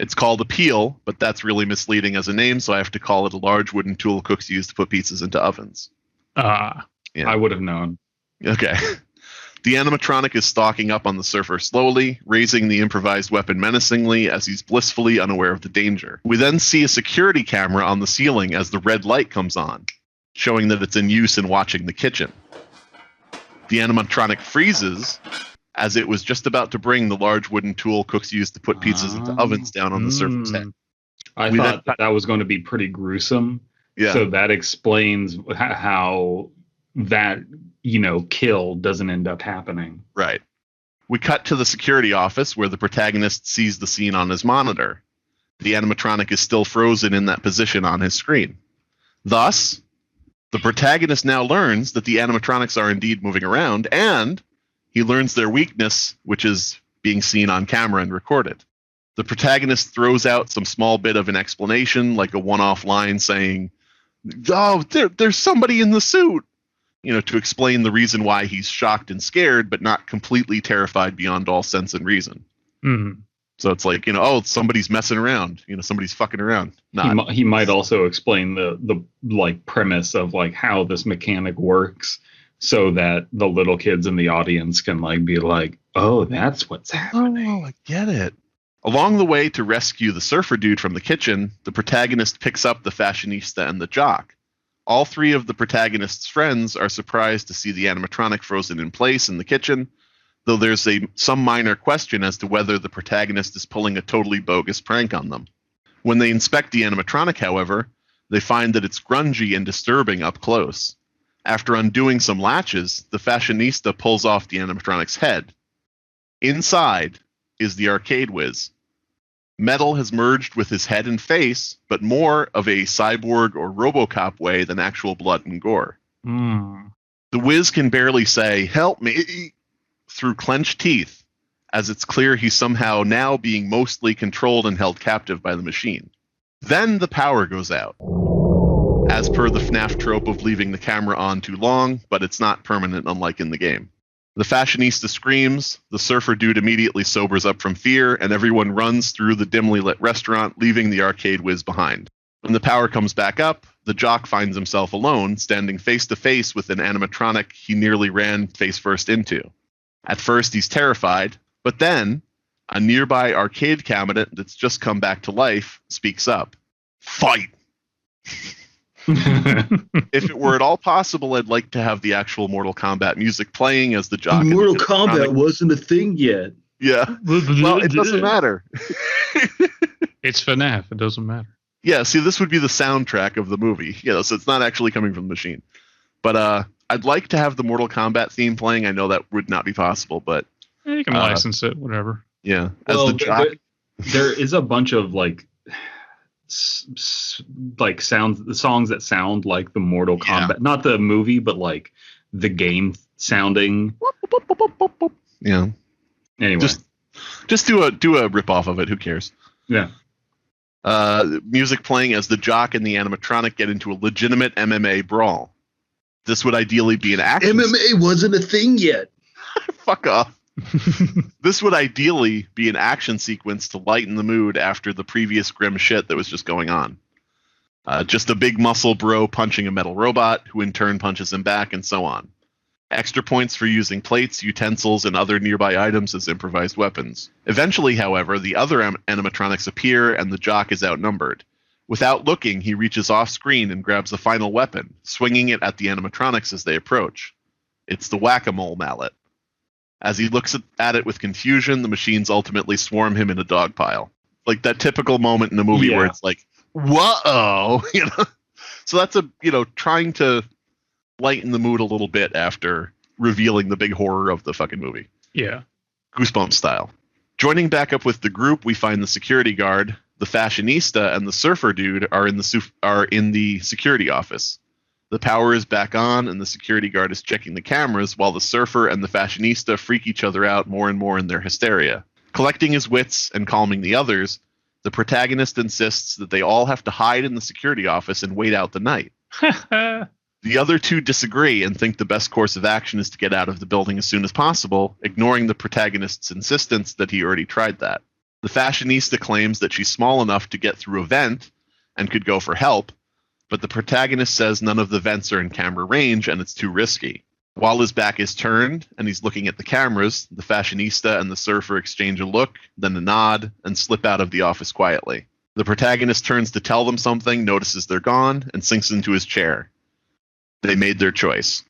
It's called a peel, but that's really misleading as a name, so I have to call it a large wooden tool cooks use to put pizzas into ovens. Yeah. I would have known. Okay. The animatronic is stalking up on the surfer slowly, raising the improvised weapon menacingly as he's blissfully unaware of the danger. We then see a security camera on the ceiling as the red light comes on, showing that it's in use in watching the kitchen. The animatronic freezes as it was just about to bring the large wooden tool cooks use to put pizzas into ovens down on the surfer's head. I thought that was going to be pretty gruesome. Yeah. So that explains how that, kill doesn't end up happening. Right. We cut to the security office where the protagonist sees the scene on his monitor. The animatronic is still frozen in that position on his screen. Thus, the protagonist now learns that the animatronics are indeed moving around, and he learns their weakness, which is being seen on camera and recorded. The protagonist throws out some small bit of an explanation, like a one-off line saying, "Oh, there's somebody in the suit," to explain the reason why he's shocked and scared, but not completely terrified beyond all sense and reason. Mm-hmm. So it's like, somebody's messing around, somebody's fucking around. He might also explain the premise of how this mechanic works, so that the little kids in the audience can be like, "Oh, that's what's happening." Oh, I get it. Along the way to rescue the surfer dude from the kitchen, the protagonist picks up the fashionista and the jock. All 3 of the protagonist's friends are surprised to see the animatronic frozen in place in the kitchen, though there's some minor question as to whether the protagonist is pulling a totally bogus prank on them. When they inspect the animatronic, however, they find that it's grungy and disturbing up close. After undoing some latches, the fashionista pulls off the animatronic's head. Inside is the arcade whiz. Metal has merged with his head and face, but more of a cyborg or RoboCop way than actual blood and gore. The whiz can barely say, "Help me," through clenched teeth, as it's clear he's somehow now being mostly controlled and held captive by the machine. Then the power goes out. As per the FNAF trope of leaving the camera on too long, but it's not permanent unlike in the game. The fashionista screams, the surfer dude immediately sobers up from fear, and everyone runs through the dimly lit restaurant, leaving the arcade whiz behind. When the power comes back up, the jock finds himself alone, standing face to face with an animatronic he nearly ran face first into. At first, he's terrified, but then a nearby arcade cabinet that's just come back to life speaks up. "Fight!" If it were at all possible, I'd like to have the actual Mortal Kombat music playing as the jock. Mortal Kombat wasn't a thing yet. Yeah. Well, it doesn't matter. It's FNAF. It doesn't matter. Yeah, see, this would be the soundtrack of the movie. You know, so it's not actually coming from the machine. But I'd like to have the Mortal Kombat theme playing. I know that would not be possible, but Yeah, you can license it, whatever. yeah. Well, As the jock, there is a bunch of like sounds, the songs that sound like the Mortal Kombat, not the movie, but like the game sounding. yeah. Anyway, just do a rip off of it. Who cares? yeah. Music playing as the jock and the animatronic get into a legitimate MMA brawl. This would ideally be an action. MMA wasn't a thing yet. Fuck off. This would ideally be an action sequence to lighten the mood after the previous grim shit that was just going on. Just a big muscle bro punching a metal robot, who in turn punches him back, and so on. Extra points for using plates, utensils, and other nearby items as improvised weapons. Eventually, however, the other animatronics appear and the jock is outnumbered. Without looking, he reaches off screen and grabs the final weapon, swinging it at the animatronics as they approach. It's the whack-a-mole mallet. As he looks at it with confusion, the machines ultimately swarm him in a dog pile. Like that typical moment in a movie where it's like, whoa, you know? So that's trying to lighten the mood a little bit after revealing the big horror of the fucking movie. Yeah. Goosebumps style. Joining back up with the group, we find the security guard, the fashionista, and the surfer dude are in the security office. The power is back on, and the security guard is checking the cameras while the surfer and the fashionista freak each other out more and more in their hysteria. Collecting his wits and calming the others, the protagonist insists that they all have to hide in the security office and wait out the night. The other two disagree and think the best course of action is to get out of the building as soon as possible, ignoring the protagonist's insistence that he already tried that. The fashionista claims that she's small enough to get through a vent and could go for help, but the protagonist says none of the vents are in camera range and it's too risky. While his back is turned and he's looking at the cameras, the fashionista and the surfer exchange a look, then a nod, and slip out of the office quietly. The protagonist turns to tell them something, notices they're gone, and sinks into his chair. They made their choice.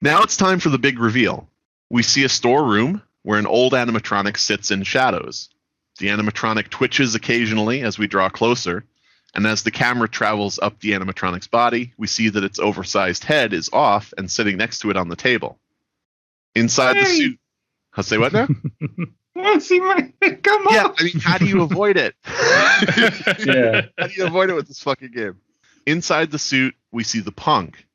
Now it's time for the big reveal. We see a storeroom where an old animatronic sits in shadows. The animatronic twitches occasionally as we draw closer, and as the camera travels up the animatronic's body, we see that its oversized head is off and sitting next to it on the table. Inside the suit... I'll say what now? I see my head come Yeah, off. I mean, how do you avoid it? Yeah. How do you avoid it with this fucking game? Inside the suit, we see the punk.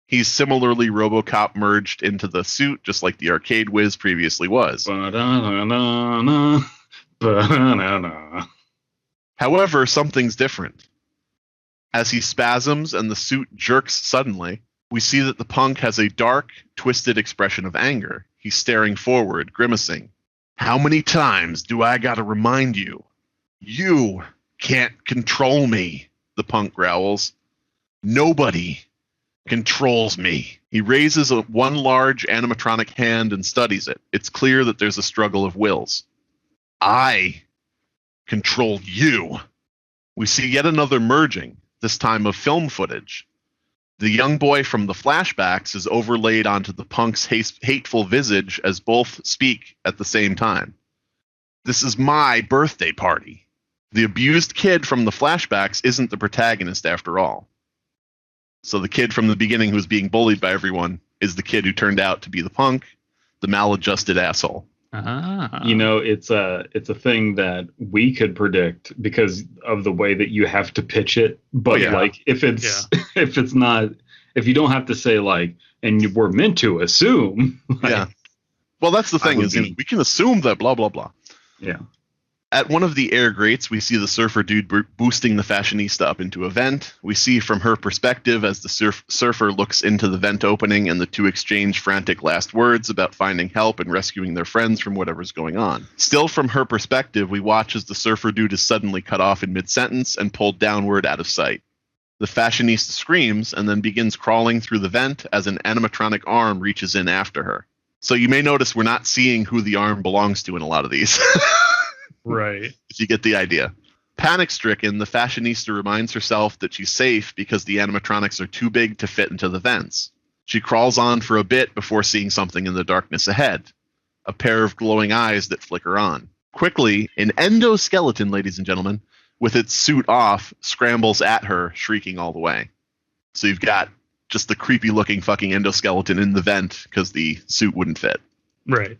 He's similarly RoboCop merged into the suit, just like the arcade whiz previously was. Ba-da-na-na-na. Ba-da-na-na. However, something's different. As he spasms and the suit jerks suddenly, we see that the punk has a dark, twisted expression of anger. He's staring forward, grimacing. How many times do I gotta remind you? You can't control me, the punk growls. Nobody controls me. He raises one large animatronic hand and studies it. It's clear that there's a struggle of wills. I control you. We see yet another merging, this time of film footage. The young boy from the flashbacks is overlaid onto the punk's hateful visage as both speak at the same time. This is my birthday party. The abused kid from the flashbacks isn't the protagonist after all. So the kid from the beginning who was being bullied by everyone is the kid who turned out to be the punk, the maladjusted asshole. You know, it's a thing that we could predict because of the way that you have to pitch it. But like, if it's not, if you don't have to say like, and we're meant to assume. Like, yeah. Well, that's the thing is we can assume that blah blah blah. Yeah. At one of the air grates, we see the surfer dude boosting the fashionista up into a vent. We see from her perspective as the surfer looks into the vent opening and the two exchange frantic last words about finding help and rescuing their friends from whatever's going on. Still from her perspective, we watch as the surfer dude is suddenly cut off in mid-sentence and pulled downward out of sight. The fashionista screams and then begins crawling through the vent as an animatronic arm reaches in after her. So you may notice we're not seeing who the arm belongs to in a lot of these. Right. If you get the idea. Panic-stricken, the fashionista reminds herself that she's safe because the animatronics are too big to fit into the vents. She crawls on for a bit before seeing something in the darkness ahead. a pair of glowing eyes that flicker on. Quickly, an endoskeleton, ladies and gentlemen, with its suit off, scrambles at her, shrieking all the way. So you've got just the creepy-looking fucking endoskeleton in the vent because the suit wouldn't fit. Right.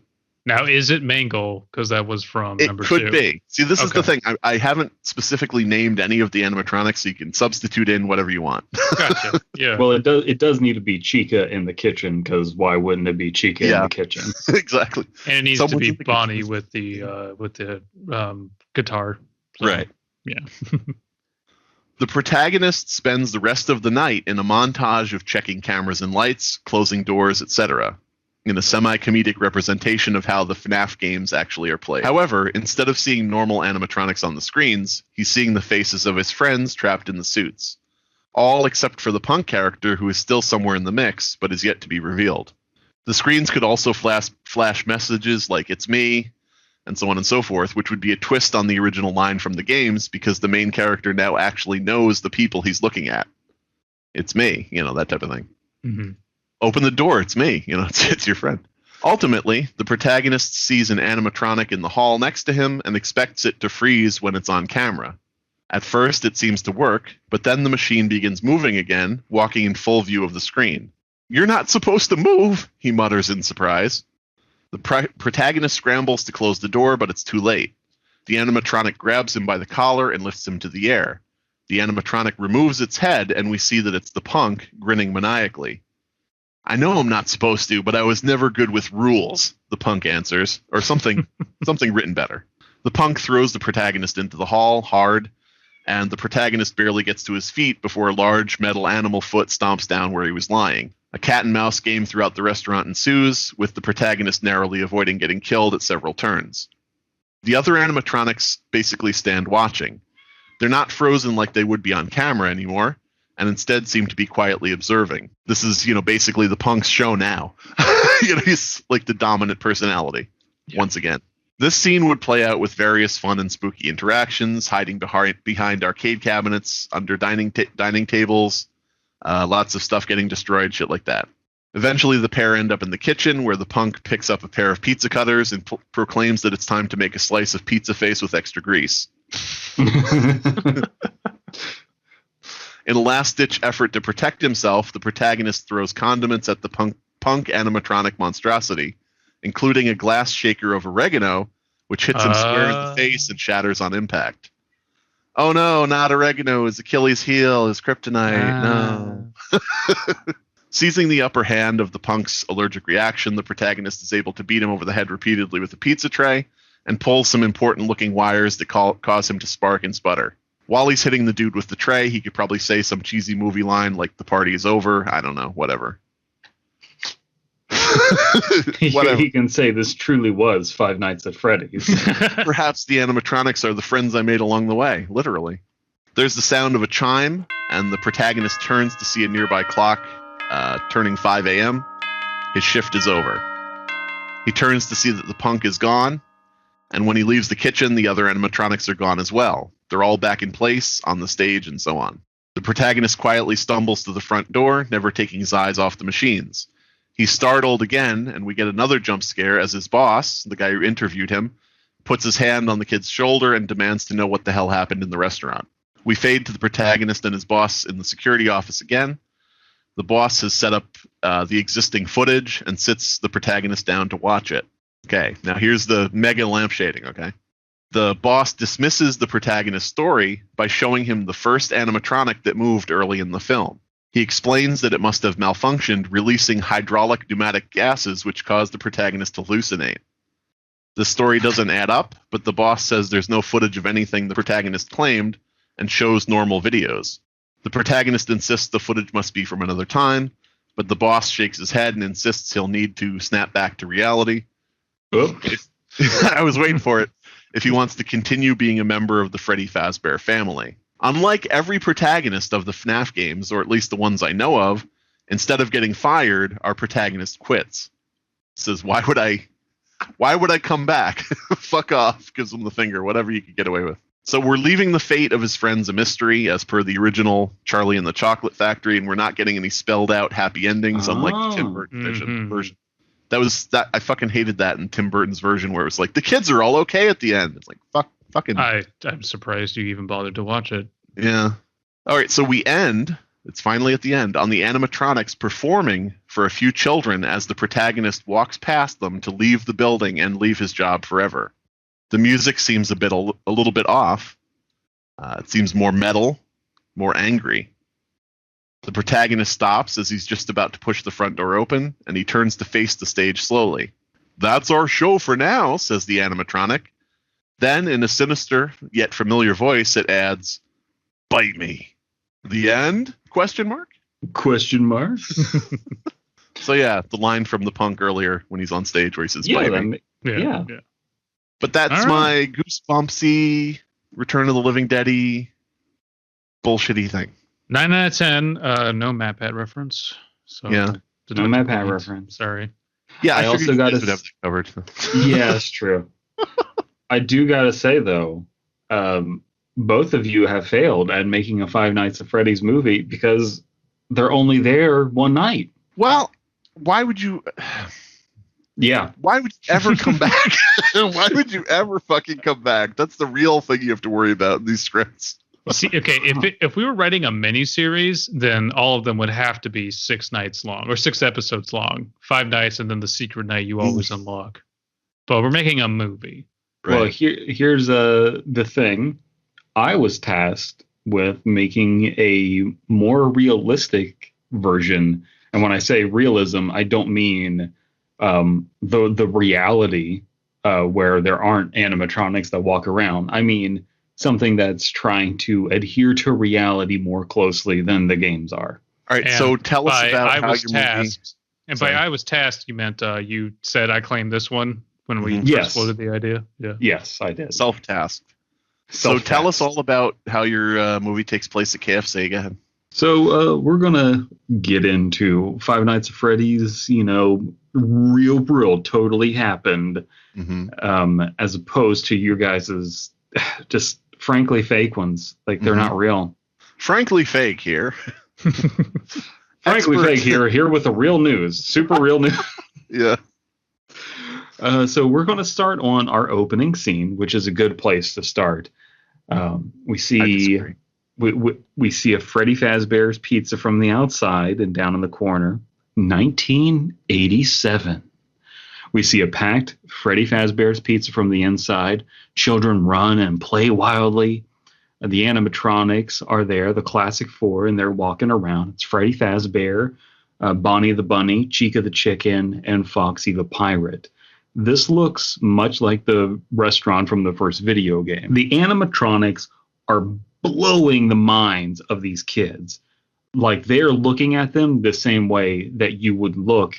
Now, is it Mangle? Because that was from It number 2. It could be. See, this is the thing. I haven't specifically named any of the animatronics, so you can substitute in whatever you want. Gotcha. Yeah. Well, it does need to be Chica in the kitchen, because why wouldn't it be Chica in the kitchen? Exactly. And it needs to be Bonnie with the guitar. So, right. Yeah. The protagonist spends the rest of the night in a montage of checking cameras and lights, closing doors, etc., in a semi-comedic representation of how the FNAF games actually are played. However, instead of seeing normal animatronics on the screens, he's seeing the faces of his friends trapped in the suits. All except for the punk character, who is still somewhere in the mix, but is yet to be revealed. The screens could also flash messages like, "It's me," and so on and so forth, which would be a twist on the original line from the games, because the main character now actually knows the people he's looking at. "It's me," that type of thing. Mm-hmm. "Open the door, it's me," it's your friend. Ultimately, the protagonist sees an animatronic in the hall next to him and expects it to freeze when it's on camera. At first, it seems to work, but then the machine begins moving again, walking in full view of the screen. "You're not supposed to move," he mutters in surprise. The protagonist scrambles to close the door, but it's too late. The animatronic grabs him by the collar and lifts him to the air. The animatronic removes its head, and we see that it's the punk, grinning maniacally. "I know I'm not supposed to, but I was never good with rules," the punk answers, or something written better. The punk throws the protagonist into the hall, hard, and the protagonist barely gets to his feet before a large metal animal foot stomps down where he was lying. A cat-and-mouse game throughout the restaurant ensues, with the protagonist narrowly avoiding getting killed at several turns. The other animatronics basically stand watching. They're not frozen like they would be on camera anymore, and instead seem to be quietly observing. This is, basically the punk's show now. He's like the dominant personality, once again. This scene would play out with various fun and spooky interactions, hiding behind arcade cabinets, under dining tables, lots of stuff getting destroyed, shit like that. Eventually, the pair end up in the kitchen, where the punk picks up a pair of pizza cutters and proclaims that it's time to make a slice of pizza face with extra grease. In a last-ditch effort to protect himself, the protagonist throws condiments at the punk animatronic monstrosity, including a glass shaker of oregano, which hits him square in the face and shatters on impact. "Oh no, not oregano, his Achilles heel, his kryptonite, no." Seizing the upper hand of the punk's allergic reaction, the protagonist is able to beat him over the head repeatedly with a pizza tray and pulls some important-looking wires that cause him to spark and sputter. While he's hitting the dude with the tray, he could probably say some cheesy movie line like "the party is over." I don't know, whatever. Whatever. He can say this truly was Five Nights at Freddy's. Perhaps the animatronics are the friends I made along the way, literally. There's the sound of a chime, and the protagonist turns to see a nearby clock turning 5 a.m. His shift is over. He turns to see that the punk is gone, and when he leaves the kitchen, the other animatronics are gone as well. They're all back in place, on the stage, and so on. The protagonist quietly stumbles to the front door, never taking his eyes off the machines. He's startled again, and we get another jump scare as his boss, the guy who interviewed him, puts his hand on the kid's shoulder and demands to know what the hell happened in the restaurant. We fade to the protagonist and his boss in the security office again. The boss has set up the existing footage and sits the protagonist down to watch it. Okay, now here's the mega lamp shading, okay? The boss dismisses the protagonist's story by showing him the first animatronic that moved early in the film. He explains that it must have malfunctioned, releasing hydraulic pneumatic gases which caused the protagonist to hallucinate. The story doesn't add up, but the boss says there's no footage of anything the protagonist claimed and shows normal videos. The protagonist insists the footage must be from another time, but the boss shakes his head and insists he'll need to snap back to reality. Oh. I was waiting for it. If he wants to continue being a member of the Freddy Fazbear family. Unlike every protagonist of the FNAF games, or at least the ones I know of, instead of getting fired, our protagonist quits. Says, why would I come back? Fuck off, gives him the finger, whatever you could get away with. So we're leaving the fate of his friends a mystery, as per the original Charlie and the Chocolate Factory, and we're not getting any spelled out happy endings, unlike the Tim Burton version. that I fucking hated that in Tim Burton's version where it was like the kids are all okay at the end. It's like fucking. I'm surprised you even bothered to watch it. Yeah. All right, so we end. It's finally at the end on the animatronics performing for a few children as the protagonist walks past them to leave the building and leave his job forever. The music seems a little bit off. It seems more metal, more angry. The protagonist stops as he's just about to push the front door open, and he turns to face the stage slowly. "That's our show for now," says the animatronic. Then, in a sinister yet familiar voice, it adds, "Bite me." The end? Question mark? Question mark? So yeah, the line from the punk earlier when he's on stage where he says, "Bite me." Yeah. But that's my goosebumpsy, Return of the Living Dead-y, bullshitty thing. 9 out of 10. No MatPat reference. So Yeah. No MatPat reference. Sorry. Yeah, I also got to have that covered. Yeah, that's true. I do got to say though, both of you have failed at making a Five Nights at Freddy's movie because they're only there one night. Well, why would you? Yeah. Why would you ever come back? Why would you ever fucking come back? That's the real thing you have to worry about in these scripts. See, okay, if we were writing a miniseries, then all of them would have to be 6 nights long or 6 episodes long, 5 nights, and then the secret night you always unlock. But we're making a movie. Right. Well, here's the thing. I was tasked with making a more realistic version, and when I say realism, I don't mean the reality where there aren't animatronics that walk around. I mean something that's trying to adhere to reality more closely than the games are. All right, so tell us about how your movie... And by I was tasked, you meant you said I claimed this one when we first floated the idea? Yeah. Yes, I did. Self-tasked. So tell us all about how your movie takes place at KFC. Go ahead. So we're going to get into Five Nights at Freddy's, real totally happened, as opposed to your guys's just frankly fake ones. Like they're not real. Frankly fake here. Frankly fake here with the real news. Super real news. Yeah. So we're going to start on our opening scene, which is a good place to start. We see we see a Freddy Fazbear's Pizza from the outside and down in the corner. 1987. We see a packed Freddy Fazbear's Pizza from the inside. Children run and play wildly. The animatronics are there, the classic 4, and they're walking around. It's Freddy Fazbear, Bonnie the Bunny, Chica the Chicken, and Foxy the Pirate. This looks much like the restaurant from the first video game. The animatronics are blowing the minds of these kids. Like they're looking at them the same way that you would look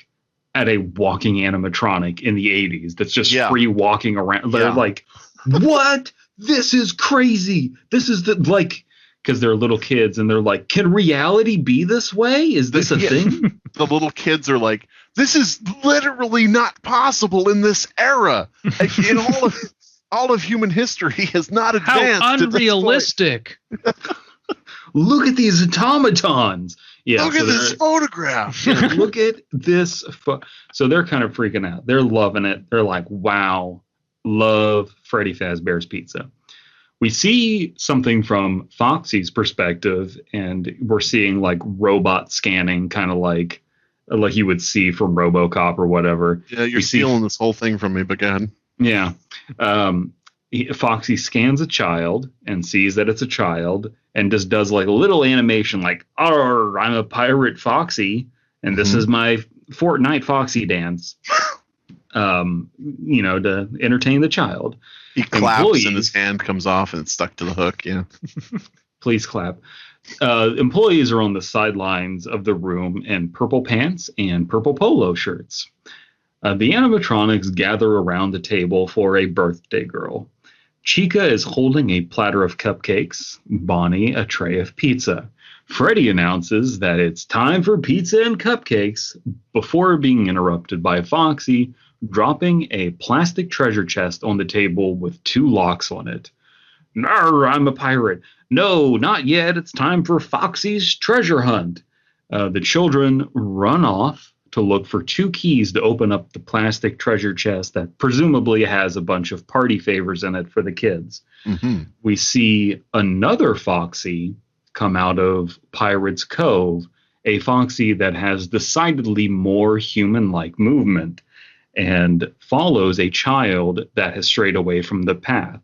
at a walking animatronic in the 80s that's just free walking around. They're like, what? This is crazy. This is because they're little kids and they're like, can reality be this way? Is this a thing? The little kids are like, this is literally not possible in this era. Like, in all of human history has not advanced. How unrealistic. Look at these automatons. Yeah, look at this photograph. Look at this. So they're kind of freaking out. They're loving it. They're like, wow, love Freddy Fazbear's Pizza. We see something from Foxy's perspective, and we're seeing like robot scanning, kind of like you would see from RoboCop or whatever. Yeah, you're stealing this whole thing from me, but go ahead. Yeah. Foxy scans a child and sees that it's a child and just does like a little animation like, "Arr, I'm a pirate Foxy, and this is my Fortnite Foxy dance," to entertain the child. He claps and his hand comes off and it's stuck to the hook. Yeah. Please clap. Employees are on the sidelines of the room in purple pants and purple polo shirts. The animatronics gather around the table for a birthday girl. Chica is holding a platter of cupcakes, Bonnie a tray of pizza. Freddy announces that it's time for pizza and cupcakes before being interrupted by Foxy dropping a plastic treasure chest on the table with 2 locks on it. "Nar, I'm a pirate. No, not yet. It's time for Foxy's treasure hunt." The children run off to look for 2 keys to open up the plastic treasure chest that presumably has a bunch of party favors in it for the kids. Mm-hmm. We see another Foxy come out of Pirate's Cove, a Foxy that has decidedly more human-like movement and follows a child that has strayed away from the path,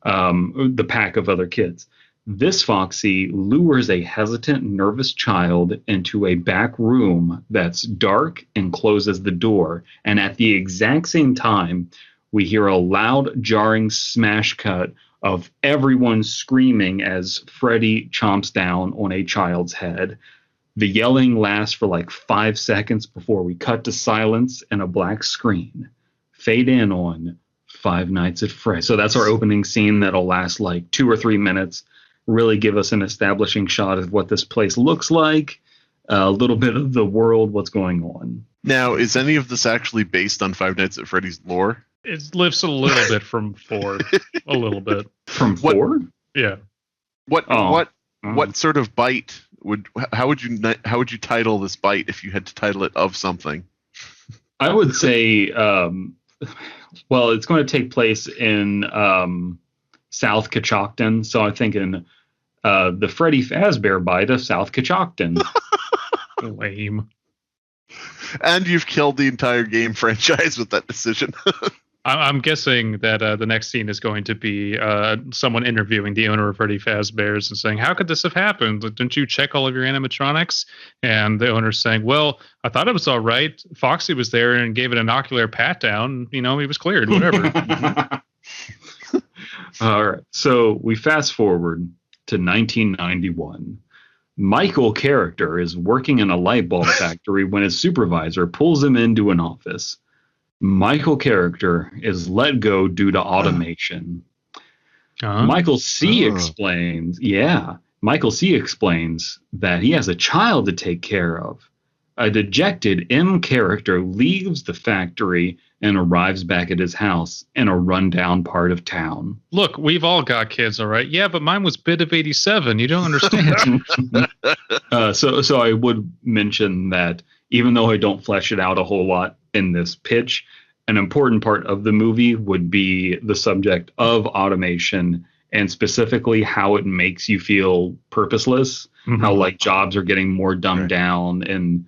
the pack of other kids. This Foxy lures a hesitant, nervous child into a back room that's dark and closes the door. And at the exact same time, we hear a loud, jarring smash cut of everyone screaming as Freddy chomps down on a child's head. The yelling lasts for like 5 seconds before we cut to silence and a black screen. Fade in on Five Nights at Freddy's. So that's our opening scene that'll last like 2 or 3 minutes. Really give us an establishing shot of what this place looks like, a little bit of the world, what's going on. Now, is any of this actually based on Five Nights at Freddy's lore? It lifts a little bit from 4. A little bit. From 4? Yeah. What sort of bite how would you title this bite if you had to title it of something? I would say well, it's going to take place in South Coshocton, so I'm thinking the Freddy Fazbear bite of South Coshocton. Lame. And you've killed the entire game franchise with that decision. I'm guessing that the next scene is going to be someone interviewing the owner of Freddy Fazbear's and saying, "How could this have happened? Didn't you check all of your animatronics?" And the owner's saying, "Well, I thought it was all right. Foxy was there and gave it an ocular pat down. You know, he was cleared, whatever." All right. So we fast forward to 1991. Michael character is working in a light bulb factory when his supervisor pulls him into an office. Michael character is let go due to automation. Michael C explains that he has a child to take care of. A dejected M character leaves the factory and arrives back at his house in a rundown part of town. Look, we've all got kids, all right? Yeah, but mine was bit of 87. You don't understand. So I would mention that even though I don't flesh it out a whole lot in this pitch, an important part of the movie would be the subject of automation and specifically how it makes you feel purposeless, how like jobs are getting more dumbed down and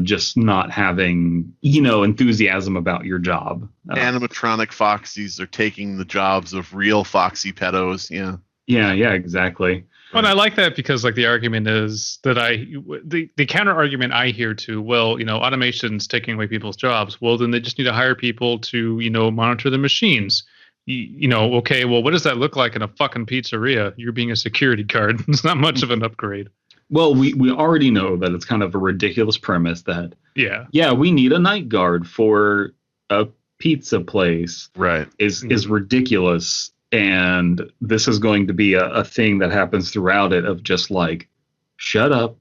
just not having, enthusiasm about your job. Animatronic Foxies are taking the jobs of real Foxy pedos. Yeah, exactly. Well, and I like that because like the argument is that the counter argument I hear to, well, automation's taking away people's jobs. Well, then they just need to hire people to, monitor the machines. Okay, well, what does that look like in a fucking pizzeria? You're being a security guard. It's not much of an upgrade. Well, we already know that it's kind of a ridiculous premise that, we need a night guard for a pizza place. Right. Is ridiculous. And this is going to be a thing that happens throughout it of just like, shut up,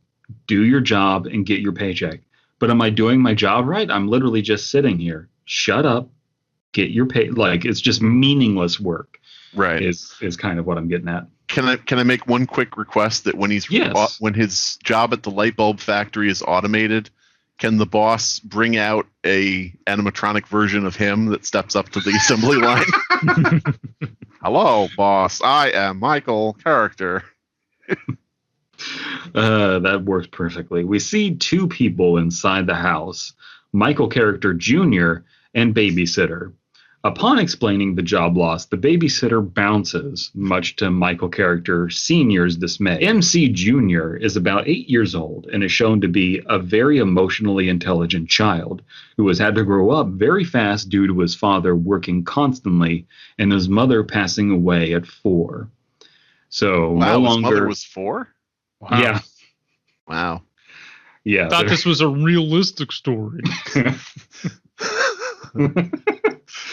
do your job, and get your paycheck. But am I doing my job right? I'm literally just sitting here. Shut up, get your pay. Like, it's just meaningless work. Right. Is kind of what I'm getting at. Can I make one quick request that when when his job at the light bulb factory is automated, can the boss bring out a animatronic version of him that steps up to the assembly line? Hello, boss. I am Michael character. That works perfectly. We see 2 people inside the house, Michael character Jr. and babysitter. Upon explaining the job loss, the babysitter bounces, much to Michael character Sr.'s dismay. MC Jr. is about 8 years old and is shown to be a very emotionally intelligent child who has had to grow up very fast due to his father working constantly and his mother passing away at 4. So no longer. His mother was 4? Wow. Yeah. Wow. Yeah. I thought this was a realistic story.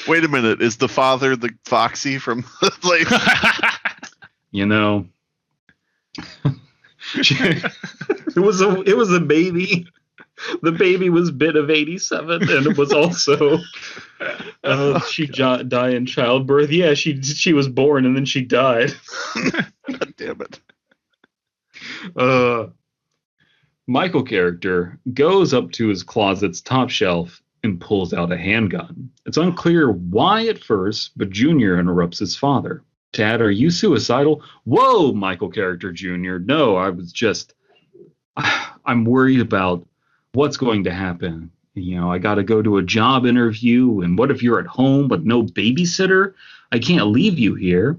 Wait a minute. Is the father the Foxy from like it was a baby. The baby was bit of 87 and it was also she died in childbirth. Yeah, she was born and then she died. God damn it. Michael character goes up to his closet's top shelf and pulls out a handgun. It's unclear why at first, but Junior interrupts his father. Dad, are you suicidal? Whoa, Michael character Junior. No, I'm worried about what's going to happen. I got to go to a job interview. And what if you're at home with no babysitter? I can't leave you here.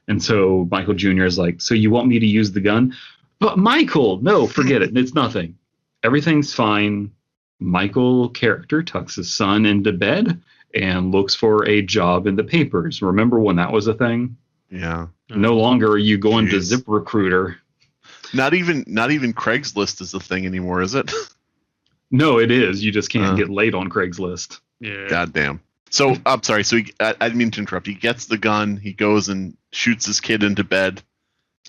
And so Michael Jr. is like, so you want me to use the gun? But Michael, no, forget it. It's nothing. Everything's fine. Michael character tucks his son into bed and looks for a job in the papers. Remember when that was a thing? Yeah. No longer are you going to ZipRecruiter. Not even Craigslist is the thing anymore, is it? No, it is. You just can't get laid on Craigslist. Yeah. Goddamn. So I'm sorry. So I didn't mean to interrupt. He gets the gun. He goes and shoots his kid into bed.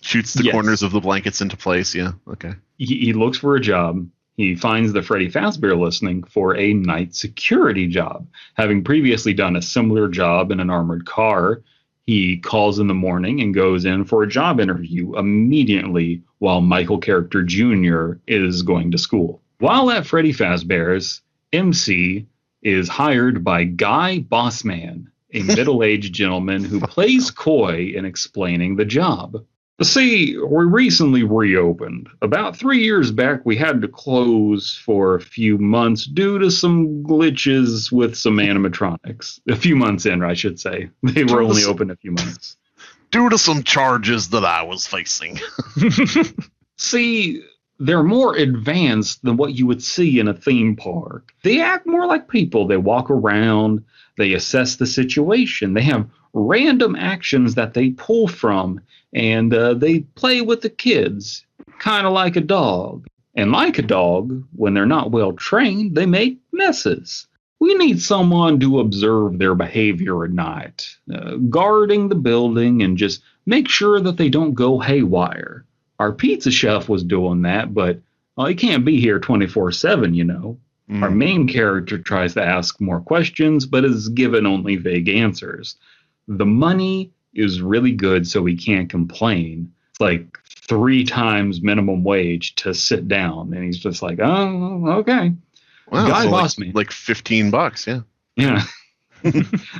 Shoots the corners of the blankets into place. Yeah. Okay. He looks for a job. He finds the Freddy Fazbear listing for a night security job. Having previously done a similar job in an armored car, he calls in the morning and goes in for a job interview immediately while Michael character Jr. is going to school. While at Freddy Fazbear's, MC is hired by Guy Bossman, a middle-aged gentleman who plays coy in explaining the job. See, we recently reopened. About 3 years back, we had to close for a few months due to some glitches with some animatronics. A few months in, I should say. They were only open a few months. Due to some charges that I was facing. See, they're more advanced than what you would see in a theme park. They act more like people. They walk around. They assess the situation. They have random actions that they pull from, and they play with the kids, kind of like a dog. And like a dog, when they're not well trained, they make messes. We need someone to observe their behavior at night, guarding the building and just make sure that they don't go haywire. Our pizza chef was doing that, but he can't be here 24/7, Our main character tries to ask more questions, but is given only vague answers. The money is really good, so he can't complain. It's like 3 times minimum wage to sit down, and he's just like, oh, okay. Wow, Guy so Bossman. like $15, yeah. Yeah.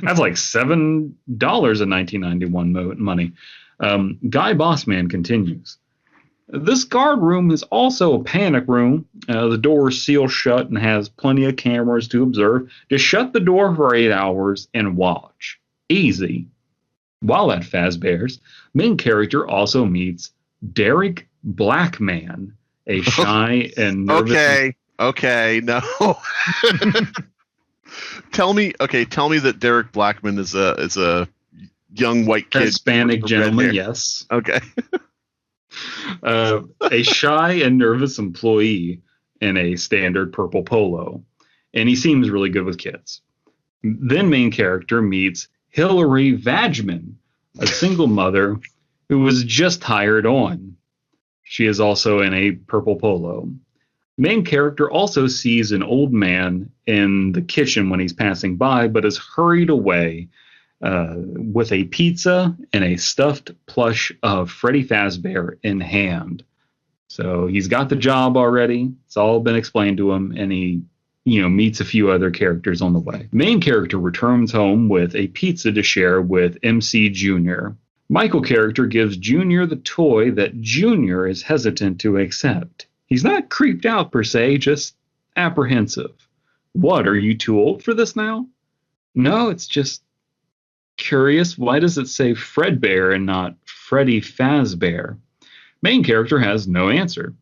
That's like $7 in 1991 money. Guy Bossman continues. This guard room is also a panic room. The door is sealed shut and has plenty of cameras to observe. Just shut the door for 8 hours and watch. Easy. While at Fazbear's, main character also meets Derek Blackman, a shy and nervous... Okay, no. Tell me that Derek Blackman is a young white kid. Hispanic gentleman, yes. Okay. A shy and nervous employee in a standard purple polo, and he seems really good with kids. Then main character meets Hillary Vagman, a single mother who was just hired on. She is also in a purple polo. Main character also sees an old man in the kitchen when he's passing by, but is hurried away with a pizza and a stuffed plush of Freddy Fazbear in hand. So he's got the job already. It's all been explained to him, and he meets a few other characters on the way. Main character returns home with a pizza to share with MC Jr. Michael character gives Jr. the toy that Jr. is hesitant to accept. He's not creeped out per se, just apprehensive. What, are you too old for this now? No, it's just curious. Why does it say Fredbear and not Freddy Fazbear? Main character has no answer.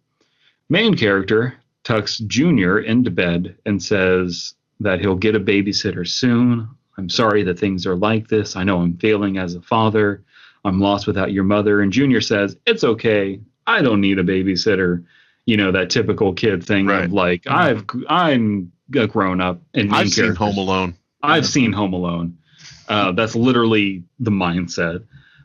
Main character tucks Junior into bed and says that he'll get a babysitter soon. I'm sorry that things are like this. I know I'm failing as a father. I'm lost without your mother. And Junior says, it's okay. I don't need a babysitter. That typical kid thing of like, I'm a grown up. And I've seen Home Alone. I've seen Home Alone. That's literally the mindset.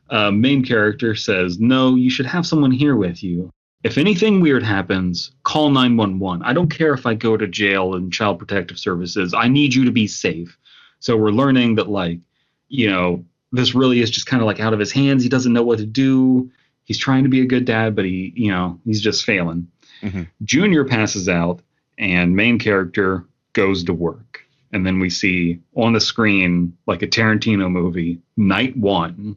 Main character says, no, you should have someone here with you. If anything weird happens, call 911. I don't care if I go to jail and child protective services. I need you to be safe. So we're learning that, this really is just kind of like out of his hands. He doesn't know what to do. He's trying to be a good dad, but he's just failing. Junior passes out, and main character goes to work. And then we see on the screen, like a Tarantino movie, night one.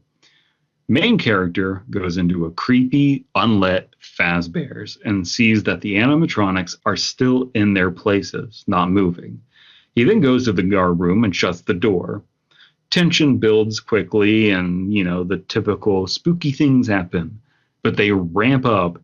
Main character goes into a creepy, unlit Fazbear's and sees that the animatronics are still in their places, not moving. He then goes to the guard room and shuts the door. Tension builds quickly, and, the typical spooky things happen. But they ramp up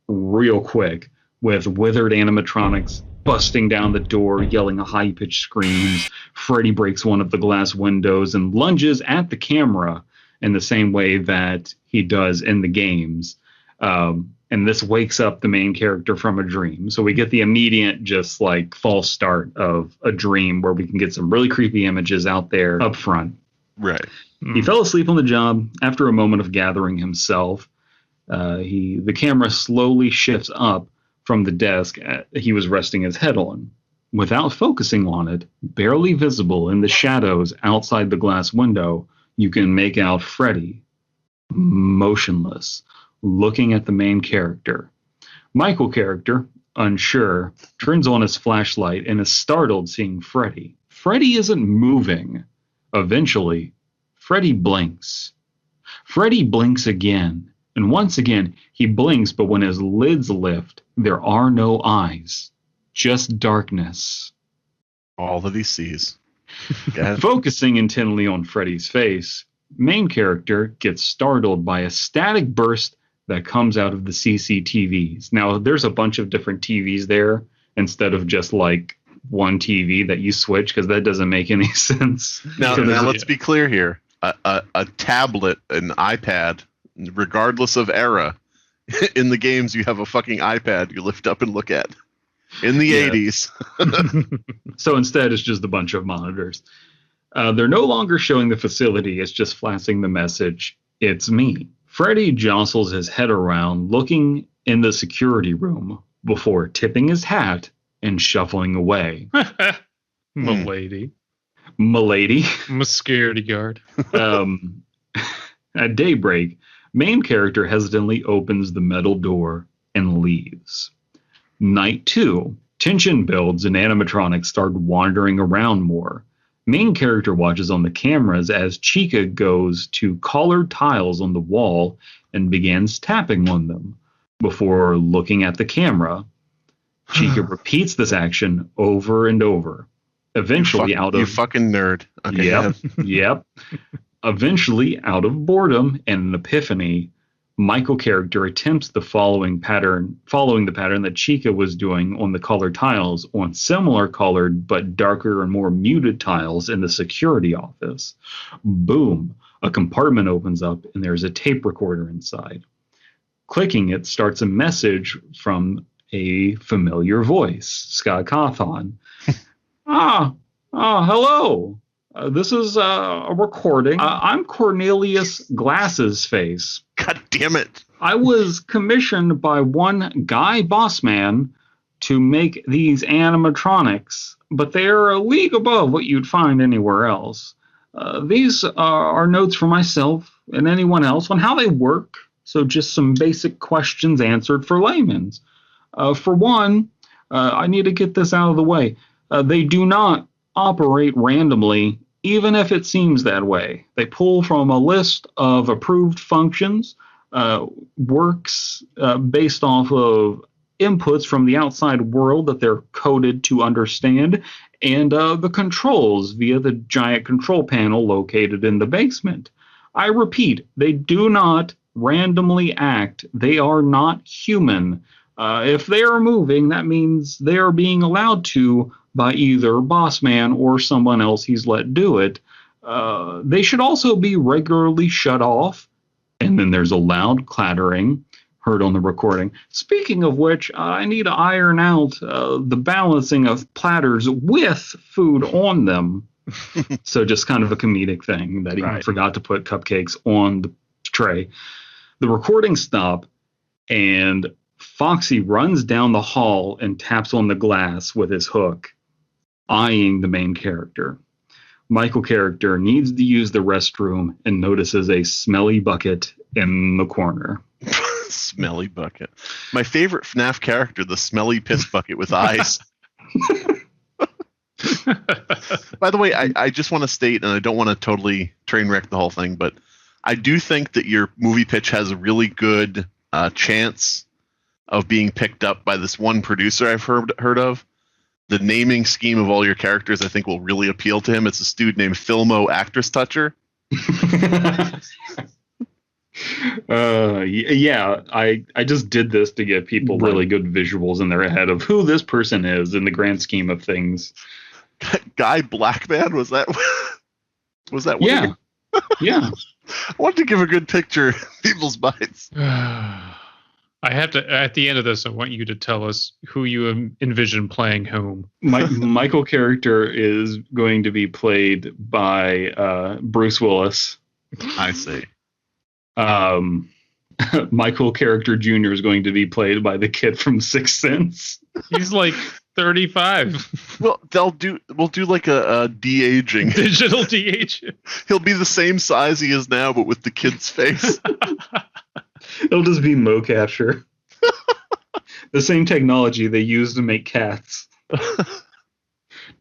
real quick with withered animatronics busting down the door, yelling high-pitched screams. Freddy breaks one of the glass windows and lunges at the camera in the same way that he does in the games. And this wakes up the main character from a dream. So we get the immediate just like false start of a dream where we can get some really creepy images out there up front. Right. He fell asleep on the job. After a moment of gathering himself, the camera slowly shifts up from the desk he was resting his head on. Without focusing on it, barely visible in the shadows outside the glass window, you can make out Freddy, motionless, looking at the main character. Michael character, unsure, turns on his flashlight and is startled seeing Freddy. Freddy isn't moving. Eventually, Freddy blinks. Freddy blinks again, and once again he blinks, but when his lids lift, there are no eyes, just darkness. All that he sees. Focusing intently on Freddy's face, main character gets startled by a static burst that comes out of the CCTVs. Now, there's a bunch of different TVs there instead of just like one TV that you switch, because that doesn't make any sense. Now let's be clear here. A tablet, an iPad, regardless of era, in the games you have a fucking iPad you lift up and look at. In the 80s. So instead, it's just a bunch of monitors. They're no longer showing the facility. It's just flashing the message, "It's me." Freddy jostles his head around, looking in the security room before tipping his hat and shuffling away. Milady. I'm a security guard. At daybreak, main character hesitantly opens the metal door and leaves. Night 2. Tension builds and animatronics start wandering around more. Main character watches on the cameras as Chica goes to colored tiles on the wall and begins tapping on them before looking at the camera. Chica repeats this action over and over. Eventually, you fucking nerd. Okay, yep. Eventually, out of boredom and an epiphany, Michael character attempts following the pattern that Chica was doing on the colored tiles on similar colored but darker and more muted tiles in the security office. Boom! A compartment opens up and there's a tape recorder inside. Clicking it starts a message from a familiar voice, Scott Cawthon. Hello. This is a recording. I'm Cornelius Glasses Face. God damn it. I was commissioned by one Guy Bossman to make these animatronics, but they are a league above what you'd find anywhere else. These are notes for myself and anyone else on how they work, so just some basic questions answered for layman's. For one, I need to get this out of the way. They do not operate randomly, even if it seems that way. They pull from a list of approved functions, works based off of inputs from the outside world that they're coded to understand, and the controls via the giant control panel located in the basement. I repeat, they do not randomly act. They are not human. If they are moving, that means they are being allowed to by either Bossman or someone else he's let do it. They should also be regularly shut off. And then there's a loud clattering heard on the recording. Speaking of which, I need to iron out the balancing of platters with food on them. So just kind of a comedic thing that he forgot to put cupcakes on the tray. The recording stopped, and Foxy runs down the hall and taps on the glass with his hook, eyeing the main character. Michael character needs to use the restroom and notices a smelly bucket in the corner. Smelly bucket. My favorite FNAF character, the smelly piss bucket with eyes. By the way, I just want to state, and I don't want to totally train wreck the whole thing, but I do think that your movie pitch has a really good chance of being picked up by this one producer I've heard of. The naming scheme of all your characters, I think, will really appeal to him. It's a dude named Filmo Actress Toucher. Yeah, I just did this to give people really good visuals in their head of who this person is in the grand scheme of things. Guy Blackman, was that one? Yeah. Yeah. I wanted to give a good picture in people's minds. I have to, at the end of this, I want you to tell us who you envision playing whom. Michael character is going to be played by Bruce Willis. I see. Michael character Jr. is going to be played by the kid from Sixth Sense. He's like 35. Well, we'll do like a de-aging. Digital de-aging. He'll be the same size he is now, but with the kid's face. It'll just be mocapture. The same technology they use to make cats.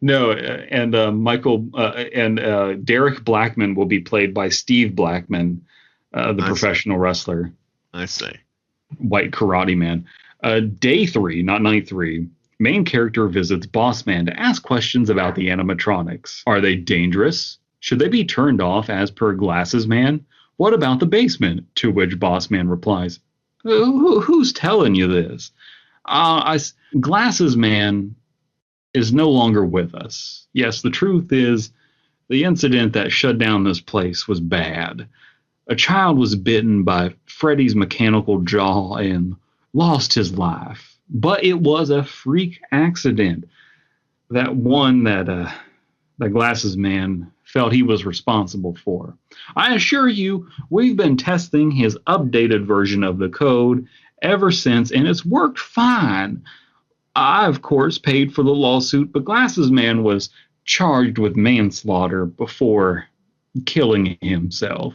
No, and Michael and Derek Blackman will be played by Steve Blackman, the professional wrestler. I see. White karate man. Day 3, not night 3. Main character visits Boss Man to ask questions about the animatronics. Are they dangerous? Should they be turned off as per Glasses Man? What about the basement? To which Boss Man replies, who's telling you this? Glasses Man is no longer with us. Yes, the truth is, the incident that shut down this place was bad. A child was bitten by Freddy's mechanical jaw and lost his life. But it was a freak accident. That one that Glasses Man felt he was responsible for. I assure you, we've been testing his updated version of the code ever since, and it's worked fine. I, of course, paid for the lawsuit, but Glasses Man was charged with manslaughter before killing himself.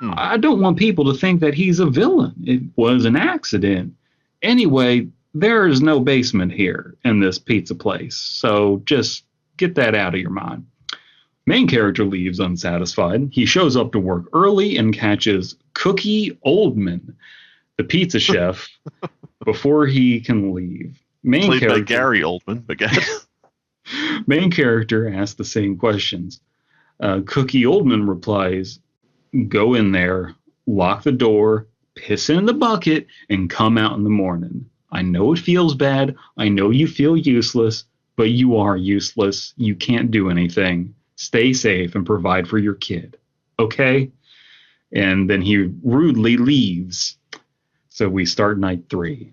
I don't want people to think that he's a villain. It was an accident. Anyway, there is no basement here in this pizza place, so just get that out of your mind. Main character leaves unsatisfied. He shows up to work early and catches Cookie Oldman, the pizza chef, before he can leave. Played by Gary Oldman, again. Main character asks the same questions. Cookie Oldman replies, go in there, lock the door, piss in the bucket, and come out in the morning. I know it feels bad. I know you feel useless, but you are useless. You can't do anything. Stay safe and provide for your kid. Okay? And then he rudely leaves. So we start night 3.